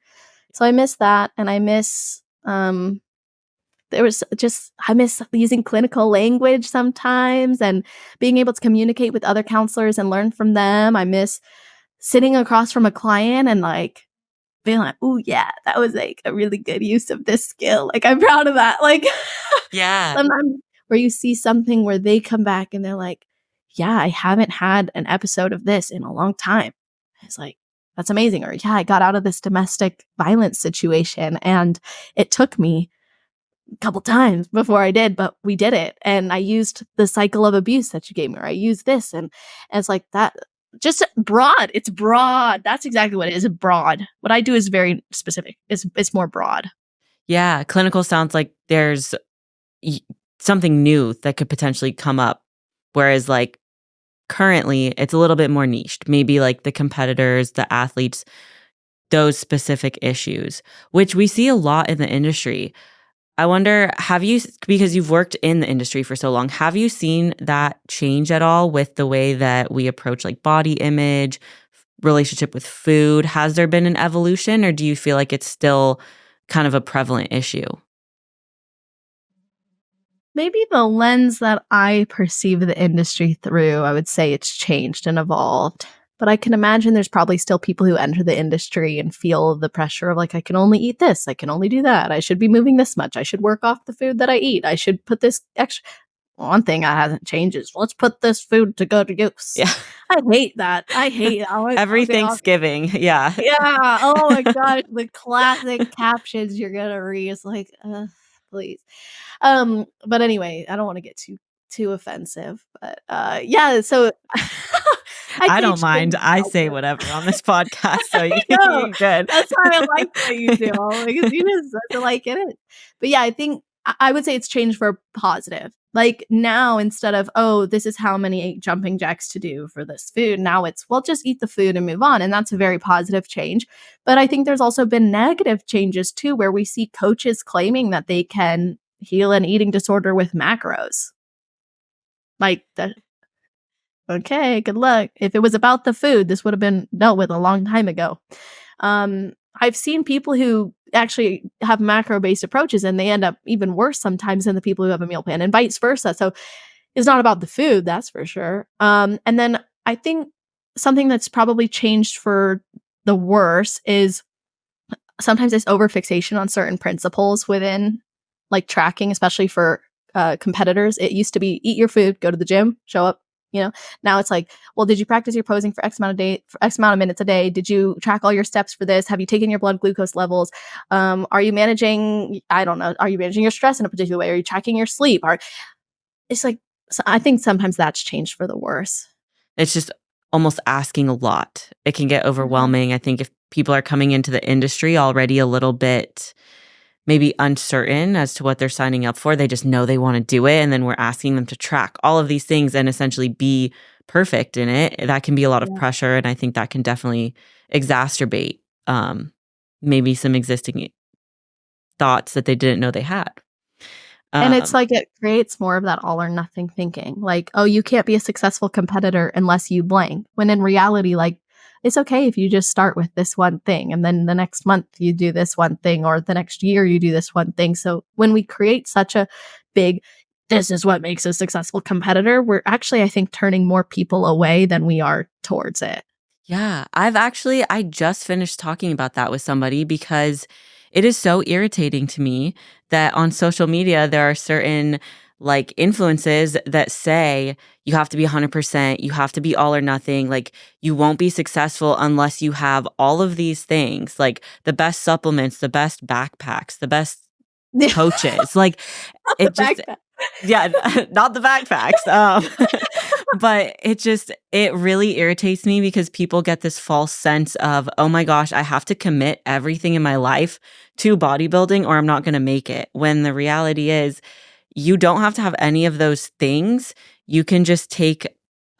So I miss that and I miss there was just I miss using clinical language sometimes and being able to communicate with other counselors and learn from them. I miss sitting across from a client and, like, being like, "Ooh, yeah, that was, like, a really good use of this skill." Like, I'm proud of that. Like, Yeah. sometimes where you see something where they come back and they're like, "Yeah, I haven't had an episode of this in a long time." It's like, that's amazing. Or, yeah, I got out of this domestic violence situation and it took me a couple times before I did, but we did it. And I used the cycle of abuse that you gave me, or I used this. And it's like that, just broad. It's broad. That's exactly what it is. Broad. What I do is very specific. It's more broad. Yeah, clinical sounds like there's y something new that could potentially come up, whereas, like, currently, it's a little bit more niched. Maybe, like, the competitors, the athletes, those specific issues, which we see a lot in the industry. I wonder, have you because you've worked in the industry for so long, have you seen that change at all with the way that we approach, like, body image, relationship with food? Has there been an evolution, or do you feel like it's still kind of a prevalent issue? Maybe the lens that I perceive the industry through, I would say it's changed and evolved. But I can imagine there's probably still people who enter the industry and feel the pressure of like, I can only eat this, I can only do that, I should be moving this much, I should work off the food that I eat, I should put this extra. One thing that hasn't changed is let's put this food to good use. Yeah. I hate that. I hate Every I'll be honest. Thanksgiving, yeah. Yeah. Oh my gosh, the classic captions you're gonna read is like, please. But anyway, I don't wanna get too offensive, but, yeah, so I I say don't change mind. is I say helpful. whatever on this podcast, so you No, you're good. that's why I like what you do, because you just I like it. But yeah, I think I would say it's changed for positive. Like, now instead of, "Oh, this is how many jumping jacks to do for this food," now it's, "Well, just eat the food and move on," and that's a very positive change. But I think there's also been negative changes too, where we see coaches claiming that they can heal an eating disorder with macros. Like, that okay, good luck. If it was about the food, this would have been dealt with a long time ago. I've seen people who actually have macro-based approaches, and they end up even worse sometimes than the people who have a meal plan, and vice versa. So it's not about the food, that's for sure. And then I think something that's probably changed for the worse is sometimes this overfixation on certain principles within like tracking, especially for competitors. It used to be eat your food, go to the gym, show up. Now it's like, well, did you practice your posing for X amount of minutes a day? Did you track all your steps for this? Have you taken your blood glucose levels? Are you managing? I don't know. Are you managing your stress in a particular way? Are you tracking your sleep? It's like, so I think sometimes that's changed for the worse. It's just almost asking a lot. It can get Mhm. overwhelming. I think if people are coming into the industry already a little bit maybe uncertain as to what they're signing up for, they just know they wanna do it, and then we're asking them to track all of these things and essentially be perfect in it. That can be a lot of Yeah. pressure, and I think that can definitely exacerbate, maybe some existing thoughts that they didn't know they had. And it's Um, like it creates more of that all or nothing thinking. Like, "Oh, you can't be a successful competitor unless you blank." When in reality, like, it's okay if you just start with this one thing and then the next month you do this one thing or the next year you do this one thing. So when we create such a big, "This is what makes a successful competitor," we're actually, I think, turning more people away than we are towards it. yeah, I just finished talking about that with somebody because it is so irritating to me that on social media there are certain like influences that say you have to be 100%, you have to be all or nothing, like you won't be successful unless you have all of these things, like the best supplements, the best backpacks, the best coaches. Like Not the it just backpack. yeah, not the backpacks, but it really irritates me because people get this false sense of, "Oh my gosh, I have to commit everything in my life to bodybuilding or I'm not gonna make it," when the reality is you don't have to have any of those things. You can just take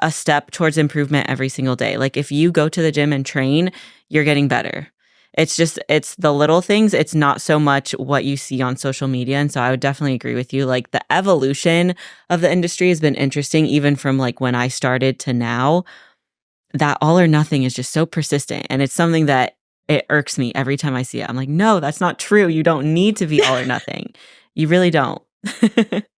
a step towards improvement every single day. Like, if you go to the gym and train, you're getting better. It's the little things. It's not so much what you see on social media. And so I would definitely agree with you. Like, the evolution of the industry has been interesting, even from like when I started to now. That all or nothing is just so persistent. And it's something that it irks me every time I see it. I'm like, no, that's not true. You don't need to be all or nothing. You really don't.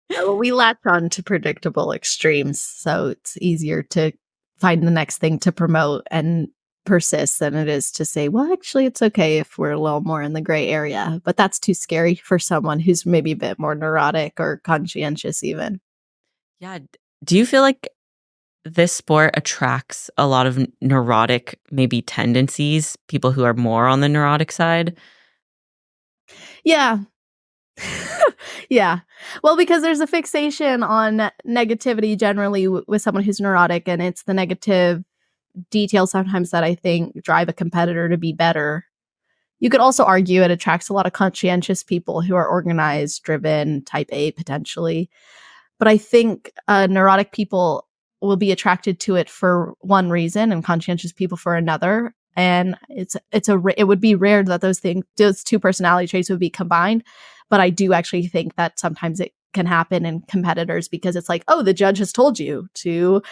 Well, we latch on to predictable extremes, so it's easier to find the next thing to promote and persist than it is to say, "Well, actually, it's okay if we're a little more in the gray area." But that's too scary for someone who's maybe a bit more neurotic or conscientious even. Yeah. Do you feel like this sport attracts a lot of neurotic maybe tendencies, people who are more on the neurotic side? Yeah. Yeah. Well, because there's a fixation on negativity generally with someone who's neurotic, and it's the negative details sometimes that I think drive a competitor to be better. You could also argue it attracts a lot of conscientious people who are organized, driven, type A potentially. But I think neurotic people will be attracted to it for one reason, and conscientious people for another. And it would be rare that those two personality traits would be combined. But I do actually think that sometimes it can happen in competitors because it's like, oh, the judge has told you to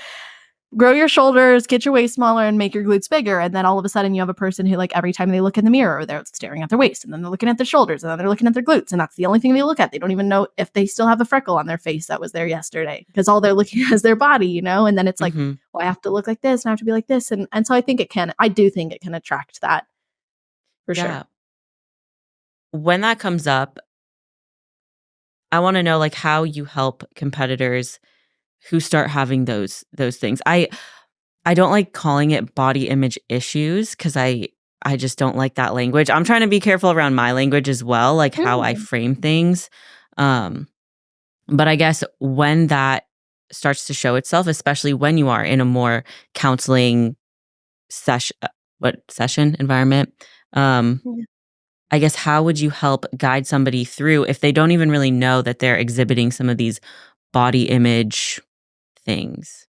grow your shoulders, get your waist smaller, and make your glutes bigger. And then all of a sudden you have a person who, like, every time they look in the mirror, they're staring at their waist, and then they're looking at their shoulders, and then they're looking at their glutes. And that's the only thing they look at. They don't even know if they still have a freckle on their face that was there yesterday because all they're looking at is their body, And then it's like, Mhm. well, I have to look like this and I have to be like this. And so I do think it can attract that for sure. Yeah. When that comes up, I wanna know, like, how you help competitors who start having those things. I don't like calling it body image issues because I just don't like that language. I'm trying to be careful around my language as well, like how I Mm. frame things. Um, but I guess when that starts to show itself, especially when you are in a more counseling session environment, um, Yeah. I guess how would you help guide somebody through if they don't even really know that they're exhibiting some of these body image things?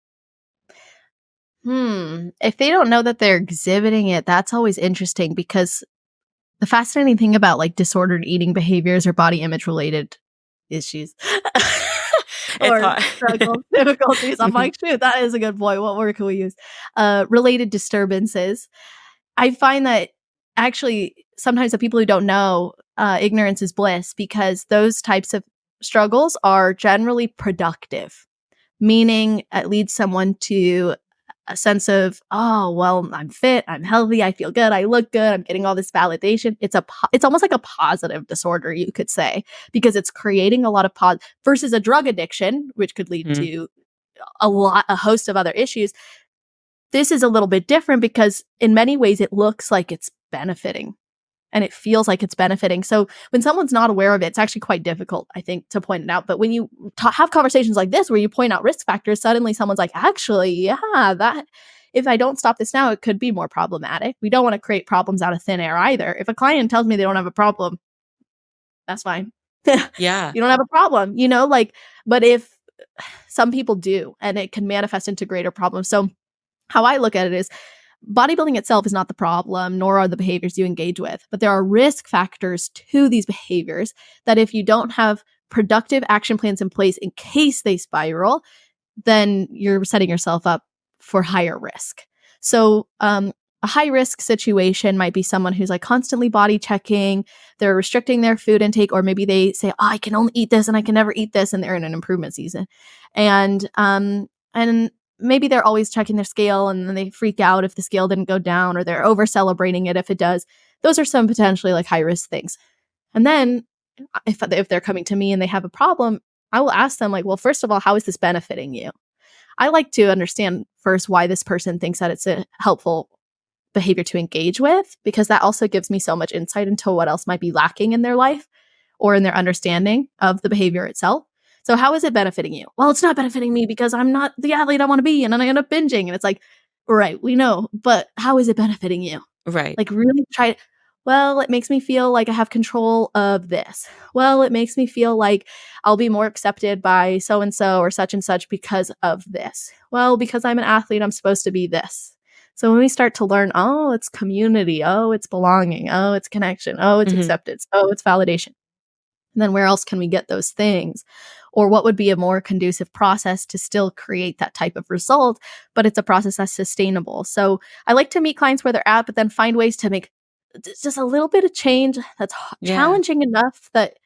If they don't know that they're exhibiting it, that's always interesting because the fascinating thing about, like, disordered eating behaviors or body image related issues It's or hard. struggles, difficulties, I'm like, "Shoot, that is a good point. What word can we use?" Related disturbances. I find that actually sometimes the people who don't know, ignorance is bliss because those types of struggles are generally productive, meaning it leads someone to a sense of, "Oh, well, I'm fit, I'm healthy, I feel good, I look good, I'm getting all this validation." It's almost like a positive disorder, you could say, because it's creating a lot of versus a drug addiction, which could lead Mhm. to a host of other issues. This is a little bit different because in many ways it looks like it's benefiting and it feels like it's benefiting. So when someone's not aware of it, it's actually quite difficult, I think, to point it out. But when you have conversations like this, where you point out risk factors, suddenly someone's like, actually, yeah, that if I don't stop this now, it could be more problematic. We don't want to create problems out of thin air either. If a client tells me they don't have a problem, that's fine. Yeah. You don't have a problem, like, but if some people do, and it can manifest into greater problems. So how I look at it is bodybuilding itself is not the problem, nor are the behaviors you engage with, but there are risk factors to these behaviors that if you don't have productive action plans in place in case they spiral, then you're setting yourself up for higher risk. So, a high risk situation might be someone who's like constantly body checking, they're restricting their food intake, or maybe they say, "Oh, I can only eat this and I can never eat this," and they're in an improvement season. And maybe they're always checking their scale and then they freak out if the scale didn't go down, or they're over celebrating it if it does. Those are some potentially like high risk things. And then if they're coming to me and they have a problem, I will ask them, like, well, first of all, how is this benefiting you? I like to understand first why this person thinks that it's a helpful behavior to engage with, because that also gives me so much insight into what else might be lacking in their life or in their understanding of the behavior itself. So, how is it benefiting you? Well, it's not benefiting me because I'm not the athlete I want to be, and then I end up binging. And it's like, right, we know, but how is it benefiting you? Right. Like, really try. Well, it makes me feel like I have control of this. Well, it makes me feel like I'll be more accepted by so and so or such and such because of this. Well, because I'm an athlete, I'm supposed to be this. So when we start to learn, oh, it's community, oh, it's belonging, oh, it's connection, oh, it's Mhm. acceptance, oh, it's validation. And then where else can we get those things? Or what would be a more conducive process to still create that type of result, but it's a process that's sustainable. So I like to meet clients where they're at, but then find ways to make just a little bit of change that's Yeah. challenging enough that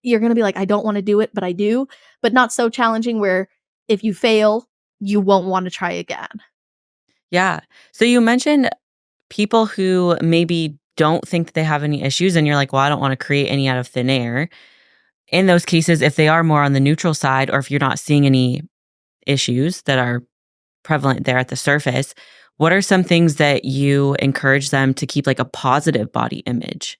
you're going to be like, I don't want to do it, but I do, but not so challenging where if you fail, you won't want to try again. Yeah. So you mentioned people who maybe don't think they have any issues and you're like, "Well, I don't wanna create any out of thin air." In those cases, if they are more on the neutral side or if you're not seeing any issues that are prevalent there at the surface. What are some things that you encourage them to keep like a positive body image?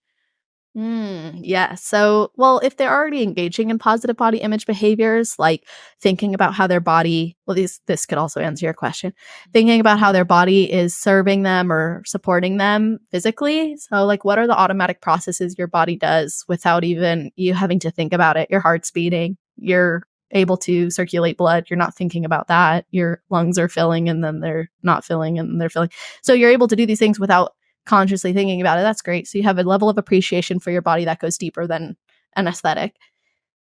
Yeah. So, well, if they're already engaging in positive body image behaviors, like thinking about how their body, well, this could also answer your question, thinking about how their body is serving them or supporting them physically. So, like, what are the automatic processes your body does without even you having to think about it? Your heart's beating, you're able to circulate blood, you're not thinking about that. Your lungs are filling and then they're not filling and then they're filling. So, you're able to do these things without consciously thinking about it. That's great. So you have a level of appreciation for your body that goes deeper than an aesthetic.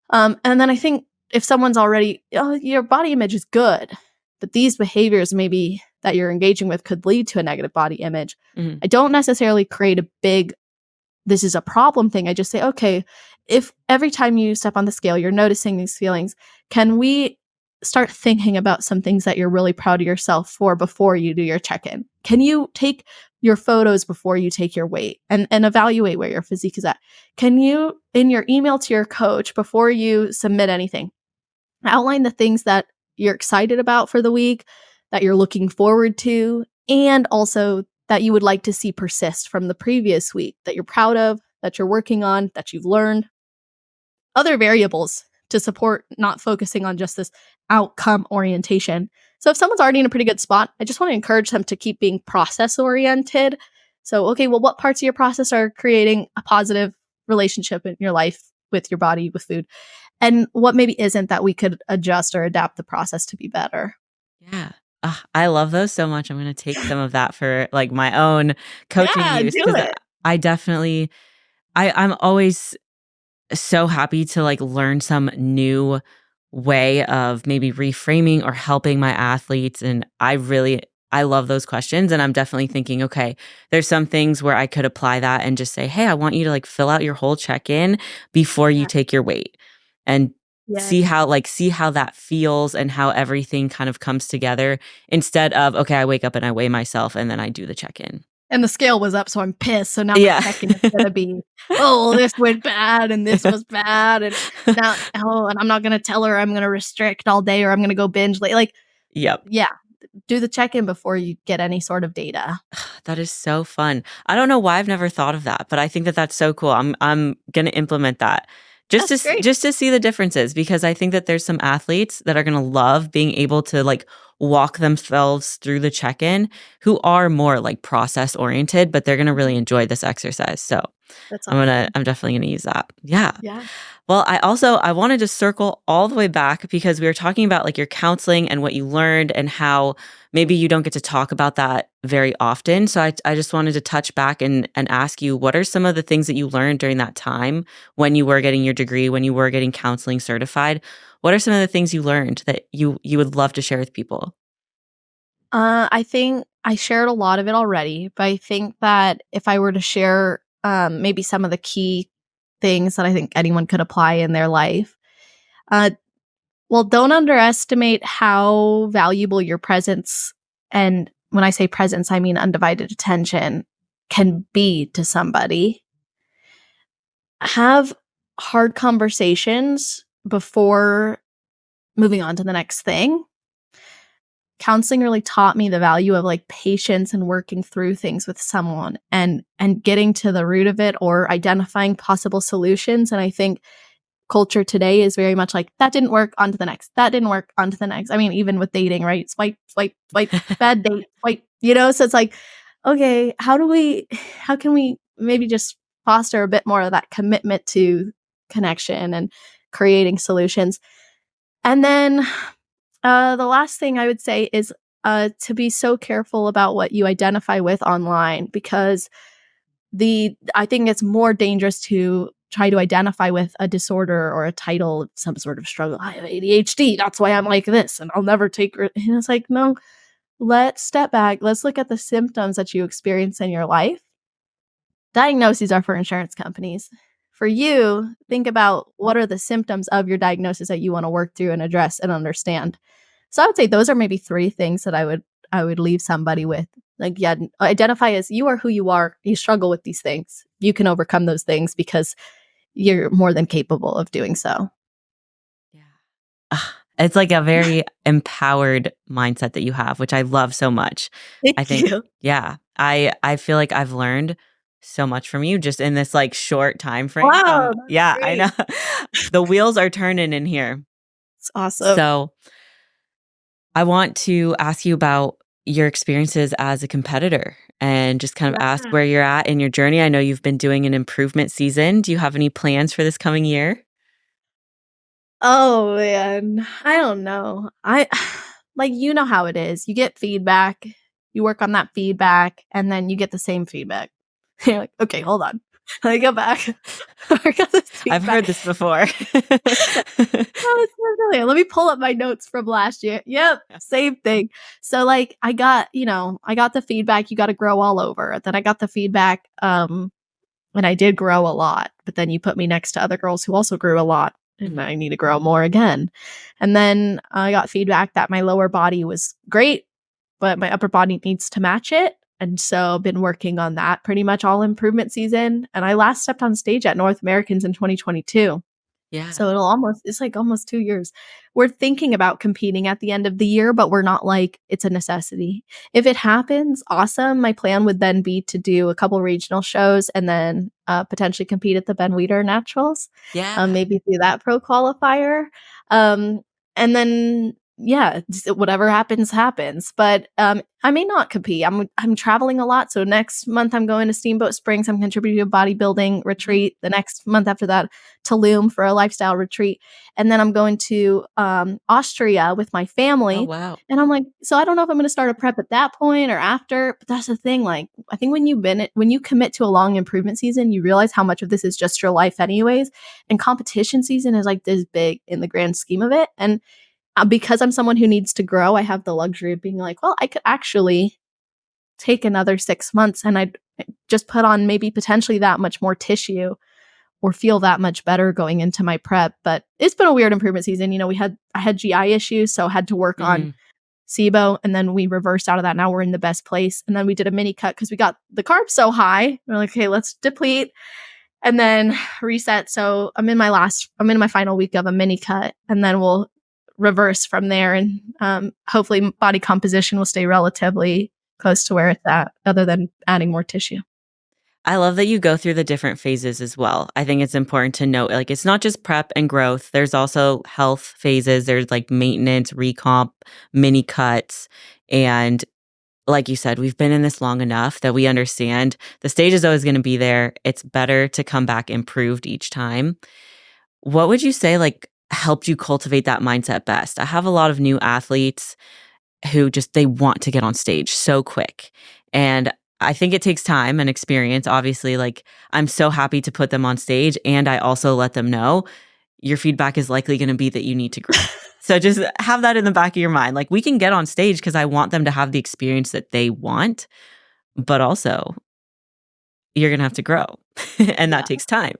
And then I think if someone's already, oh, your body image is good, but these behaviors maybe that you're engaging with could lead to a negative body image. Mhm. I don't necessarily create a big, this is a problem thing. I just say, okay, if every time you step on the scale, you're noticing these feelings, can we start thinking about some things that you're really proud of yourself for before you do your check-in? Can you take your photos before you take your weight and evaluate where your physique is at? Can you, in your email to your coach, before you submit anything, outline the things that you're excited about for the week, that you're looking forward to, and also that you would like to see persist from the previous week, that you're proud of, that you're working on, that you've learned? Other variables to support not focusing on just this outcome orientation. So if someone's already in a pretty good spot, I just want to encourage them to keep being process oriented. So, okay, well, what parts of your process are creating a positive relationship in your life with your body, with food? And what maybe isn't that we could adjust or adapt the process to be better? Yeah. I love those so much. I'm gonna take some of that for, like, my own coaching Yeah, use do 'cause it. I definitely I'm always so happy to, like, learn some new way of maybe reframing or helping my athletes, and I love those questions, and I'm definitely thinking, "Okay, there's some things where I could apply that and just say, 'Hey, I want you to, like, fill out your whole check-in before you Yeah. take your weight,' and Yes. see how that feels and how everything kind of comes together instead of, 'Okay, I wake up and I weigh myself and then I do the check-in.'" And the scale was up, so I'm pissed. So now my Yeah. check-in is gonna be, "Oh, this went bad, and this was bad, and now and I'm not gonna tell her I'm gonna restrict all day or I'm gonna go binge." Like, Yep. yeah, do the check-in before you get any sort of data. That is so fun. I don't know why I've never thought of that, but I think that that's so cool. I'm gonna implement that That's great. just to see the differences because I think that there's some athletes that are gonna love being able to like walk themselves through the check-in who are more like process oriented, but they're gonna Mhm. really enjoy this exercise. So That's awesome. I'm definitely gonna use that. Yeah. Yeah. Well, I wanted to circle all the way back because we were talking about like your counseling and what you learned and how maybe you don't get to talk about that very often. So I just wanted to touch back and ask you what are some of the things that you learned during that time when you were getting your degree, when you were getting counseling certified? What are some of the things you learned that you would love to share with people? I think I shared a lot of it already, but I think that if I were to share, maybe some of the key things that I think anyone could apply in their life, uh, well, don't underestimate how valuable your presence, and when I say presence, I mean undivided attention, can be to somebody. Have hard conversations before moving on to the next thing. Counseling really taught me the value of like patience and working through things with someone and getting to the root of it or identifying possible solutions. And I think culture today is very much like that didn't work, on to the next. That didn't work, on to the next. I mean, even with dating, right? Swipe, swipe, swipe, bad date, swipe, so it's like, okay, how can we maybe just foster a bit more of that commitment to connection and creating solutions? And then the last thing I would say is to be so careful about what you identify with online because I think it's more dangerous to try to identify with a disorder or a title of some sort of struggle. I have ADHD. That's why I'm like this, and I'll never take. And it's like, no, let's step back. Let's look at the symptoms that you experience in your life. Diagnoses are for insurance companies. For you, think about what are the symptoms of your diagnosis that you want to work through and address and understand. So I would say those are maybe 3 things that I would leave somebody with. Like, yeah, identify as you are who you are. You struggle with these things. You can overcome those things because you're more than capable of doing so. Yeah. It's like a very empowered mindset that you have, which I love so much. I Thank think, you. yeah, I feel like I've learned so much from you just in this like short time frame from Wow, that's yeah, I know. great. The wheels are turning in here. It's awesome. So, I want to ask you about your experiences as a competitor and just kind of ask Yeah. where you're at in your journey. I know you've been doing an improvement season. Do you have any plans for this coming year? Oh, man. I don't know. I like, you know how it is. You get feedback, you work on that feedback, and then you get the same feedback. You're like, "Okay, hold on. Let me go back. I got this I've feedback." heard this before. Oh, it's so familiar. Let me pull up my notes from last year. Yep, same thing. So, like, I got the feedback, you gotta grow all over. Then I got the feedback, and I did grow a lot, but then you put me next to other girls who also grew a lot, and Mhm. I need to grow more again. And then I got feedback that my lower body was great, but my upper body needs to match it. And so I've been working on that pretty much all improvement season. And I last stepped on stage at North Americans in 2022. Yeah. So it's like almost 2 years. We're thinking about competing at the end of the year, but we're not like, it's a necessity. If it happens, awesome. My plan would then be to do a couple regional shows and then, potentially compete at the Ben Weider Naturals, Yeah. maybe through that pro qualifier. Um, and then, yeah, just whatever happens, happens. But, I may not compete. I'm traveling a lot, so next month I'm going to Steamboat Springs. I'm contributing to a bodybuilding Mhm. retreat. The next month after that, Tulum for a lifestyle retreat, and then I'm going to, Austria with my Oh, family, wow. and I'm like, so I don't know if I'm gonna start a prep at that point or after, but that's the thing, like, I think when you commit to a long improvement season, you realize how much of this is just your life anyways, and competition season is, like, this big in the grand scheme of it, and, because I'm someone who needs to grow, I have the luxury of being like, "Well, I could actually take another 6 months, and I'd just put on maybe potentially that much more tissue or feel that much better going into my prep." But it's been a weird improvement season. I had GI issues, so had to work on Mhm. SIBO, and then we reversed out of that. Now we're in the best place. And then we did a mini cut because we got the carbs so high. We're like, okay, let's deplete and then reset. So I'm in my final week of a mini cut, and then we'll reverse from there. And hopefully body composition will stay relatively close to where it's at, other than adding more tissue. I love that you go through the different phases as well. I think it's important to note, like, it's not just prep and growth. There's also health phases. There's like maintenance, recomp, mini cuts. And like you said, we've been in this long enough that we understand the stage is always going to be there. It's better to come back improved each time. What would you say, like, helped you cultivate that mindset best? I have a lot of new athletes who just they want to get on stage so quick. And I think it takes time and experience. Obviously, like I'm so happy to put them on stage and I also let them know your feedback is likely going to be that you need to grow. So just have that in the back of your mind. Like we can get on stage because I want them to have the experience that they want, but also you're going to have to grow and that Yeah. takes time.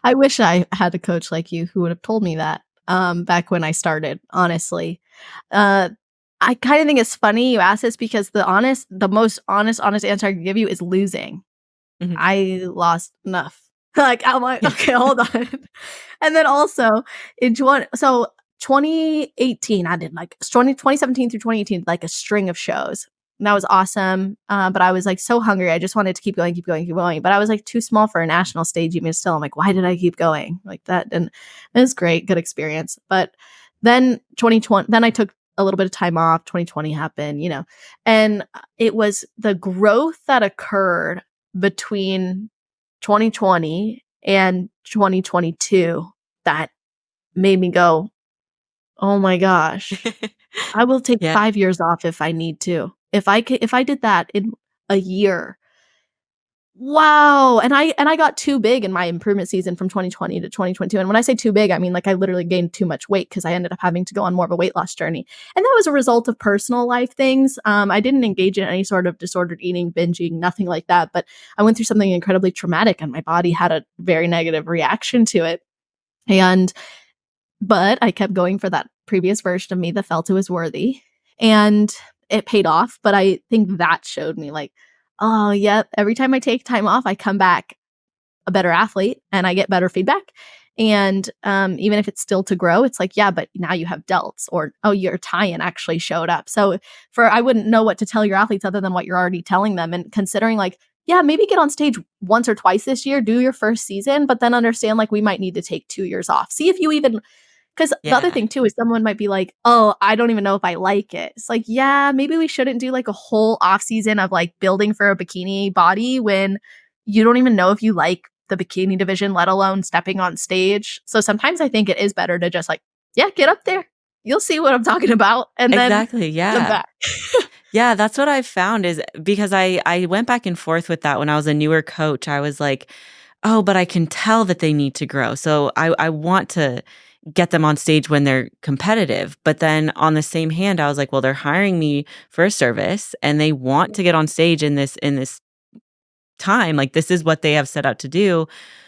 I wish I had a coach like you who would have told me that, back when I started, honestly. Uh, I kinda think it's funny you ask this because the most honest answer I can give you is losing. Mhm. I lost enough. Like, I'm like, Yeah. "Okay, hold on." And then also in 2018, I did, like, 2017 through 2018, like, a string of shows. And that was awesome, but I was, like, so hungry, I just wanted to keep going, keep going, keep going, but I was, like, too small for a national stage even still. I'm like, "Why did I keep going?" Like, that and it was great, good experience, but then I took a little bit of time off, 2020 happened, and, it was the growth that occurred between 2020 and 2022 that made me go, "Oh my gosh, I will take Yeah. 5 years off if I need to." If I did that in a year, wow, and I got too big in my improvement season from 2020 to 2022, and when I say too big, I mean, like, I literally gained too much weight because I ended up having to go on more of a weight loss journey, and that was a result of personal life things. I didn't engage in any sort of disordered eating, binging, nothing like that, but I went through something incredibly traumatic, and my body had a very negative reaction to it, and but I kept going for that previous version of me that felt it was worthy, and it paid off, but I think that showed me, like, "Oh, yep, every time I take time off, I come back a better athlete and I get better feedback. And even if it's still to grow, it's like, yeah, but now you have delts, or oh, your tie-in actually showed up. So I wouldn't know what to tell your athletes other than what you're already telling them. And considering like, yeah, maybe get on stage once or twice this year, do your first season, but then understand like we might need to take 2 years off. See if you even, because the other Yeah. thing too is someone might be like, oh, I don't even know if I like it. It's like, yeah, maybe we shouldn't do like a whole off season of like building for a bikini body when you don't even know if you like the bikini division, let alone stepping on stage. So sometimes I think it is better to just like, yeah, get up there. You'll see what I'm talking about. And then Exactly, come yeah. back. Yeah, that's what I've found is because I went back and forth with that when I was a newer coach. I was like, "Oh, but I can tell that they need to grow." So I want to get them on stage when they're competitive. But then on the same hand, I was like, "Well, they're hiring me for a service and they want to get on stage in this time. Like this is what they have set out to do.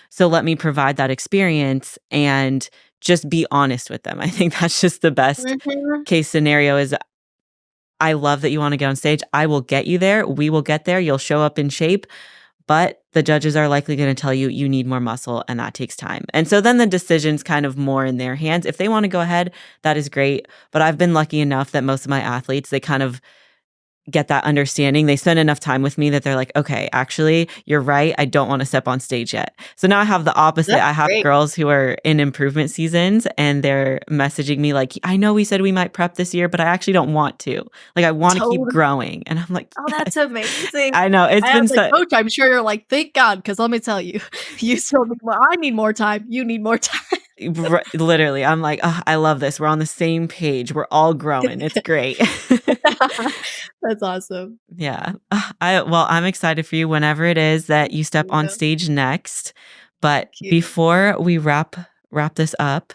So let me provide that experience and just be honest with them." I think that's just the best Mhm. case scenario is I love that you wanna get on stage. I will get you there. We will get there. You'll show up in shape, but the judges are likely gonna tell you, you need more muscle, and that takes time. And so then the decision's kind of more in their hands. If they wanna go ahead, that is great, but I've been lucky enough that most of my athletes, they kind of get that understanding. They spend enough time with me that they're like, "Okay, actually, you're right. I don't wanna step on stage yet." So now I have the opposite. That's I have great. girls who are in improvement seasons, and they're messaging me like, "I know we said we might prep this year, but I actually don't want to. Like, I wanna keep Totally. growing." And I'm like, Oh, "Yes." that's amazing. I know, it's been As a so coach, I'm sure you're like, "Thank God," because let me tell you, you still need more I need more time, you need more time. literally, I'm like, "Ugh, I love this. We're on the same page. We're all growing. It's great." That's awesome. Yeah. I'm excited for you whenever it is that you step on Yeah, stage next. But thank you. before we wrap this up,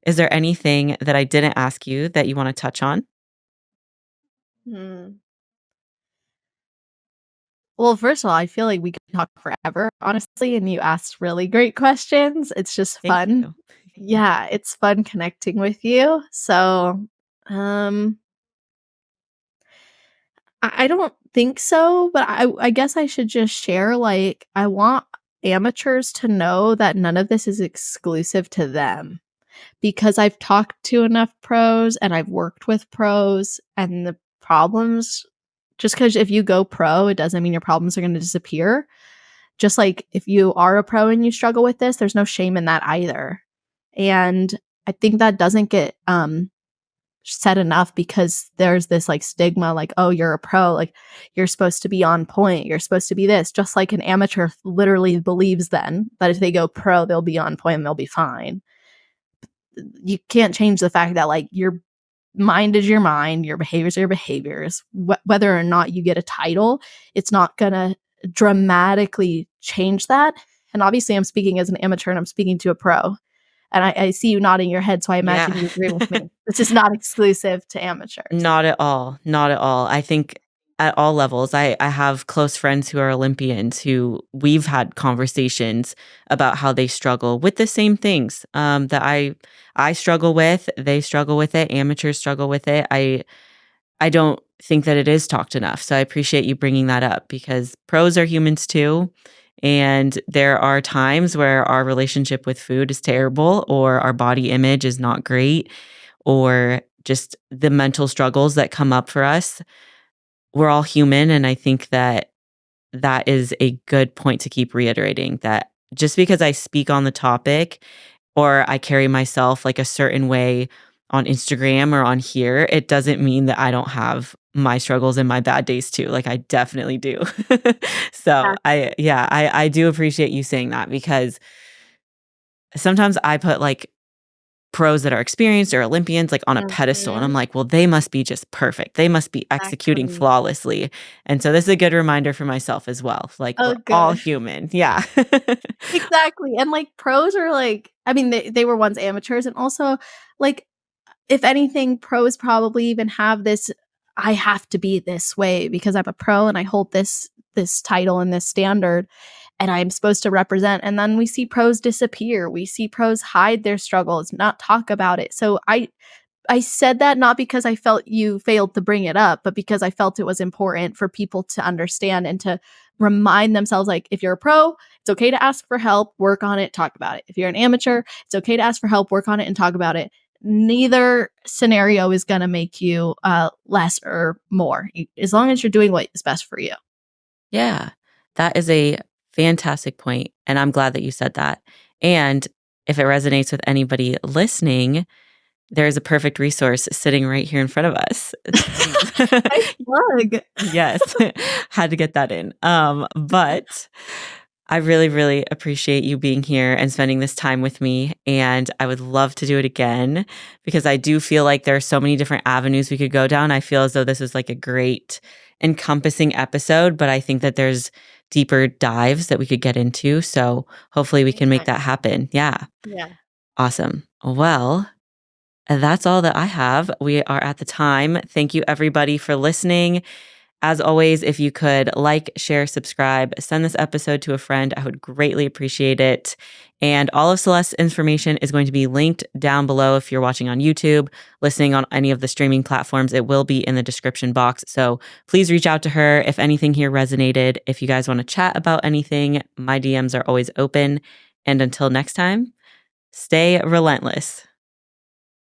is there anything that I didn't ask you that you wanna touch on? Hmm. Well, first of all, I feel like we could talk forever, honestly, and you asked really great questions. It's just Thank fun. you. Yeah, it's fun connecting with you. So, um, I don't think so, but I guess I should just share, like, I want amateurs to know that none of this is exclusive to them. Because I've talked to enough pros and I've worked with pros, and the problems, just because if you go pro, it doesn't mean your problems are gonna disappear. Just like if you are a pro and you struggle with this, there's no shame in that either. And I think that doesn't get, said enough because there's this, like, stigma, like, "Oh, you're a pro, like, you're supposed to be on point, you're supposed to be this," just like an amateur literally believes then that if they go pro, they'll be on point and they'll be fine. You can't change the fact that like your mind is your mind, your behaviors are your behaviors. Whether or not you get a title, it's not gonna dramatically change that. And obviously, I'm speaking as an amateur and I'm speaking to a pro. And I see you nodding your head, so I Yeah. imagine you agree with me. This is not exclusive to amateurs. Not at all, not at all. I think at all levels, I have close friends who are Olympians who we've had conversations about how they struggle with the same things, that I struggle with, they struggle with it, amateurs struggle with it. I don't think that it is talked enough, so I appreciate you bringing that up because pros are humans too, and there are times where our relationship with food is terrible or our body image is not great or just the mental struggles that come up for us. We're all human, and I think that that is a good point to keep reiterating that just because I speak on the topic or I carry myself like a certain way on Instagram or on here, it doesn't mean that I don't have my struggles and my bad days too. Like I definitely do. So I do appreciate you saying that because sometimes I put like pros that are experienced or Olympians like on a pedestal and I'm Mhm. like, well, they must be just perfect. They must be executing Exactly. flawlessly. And so this is a good reminder for myself as well. Like Oh, we're all good. human. Yeah. Exactly. And like pros are like, I mean, they were once amateurs, and also like, if anything, pros probably even have this, I have to be this way because I'm a pro and I hold this title and this standard and I'm supposed to represent. And then we see pros disappear. We see pros hide their struggles, not talk about it. So I said that not because I felt you failed to bring it up, but because I felt it was important for people to understand and to remind themselves, like, if you're a pro, it's okay to ask for help, work on it, talk about it. If you're an amateur, it's okay to ask for help, work on it, and talk about it. Neither scenario is going to make you less or more, as long as you're doing what is best for you. Yeah, that is a fantastic point, and I'm glad that you said that. And if it resonates with anybody listening, there's a perfect resource sitting right here in front of us. Nice plug. Yes, had to get that in. But I really, really appreciate you being here and spending this time with me. And I would love to do it again because I do feel like there are so many different avenues we could go down. I feel as though this is like a great encompassing episode, but I think that there's deeper dives that we could get into. So hopefully we can make that happen. Yeah. Yeah. Awesome. Well, that's all that I have. We are at the time. Thank you, everybody, for listening. As always, if you could like, share, subscribe, send this episode to a friend, I would greatly appreciate it. And all of Celeste's information is going to be linked down below if you're watching on YouTube, listening on any of the streaming platforms. It will be in the description box. So please reach out to her if anything here resonated. If you guys want to chat about anything, my DMs are always open. And until next time, stay relentless.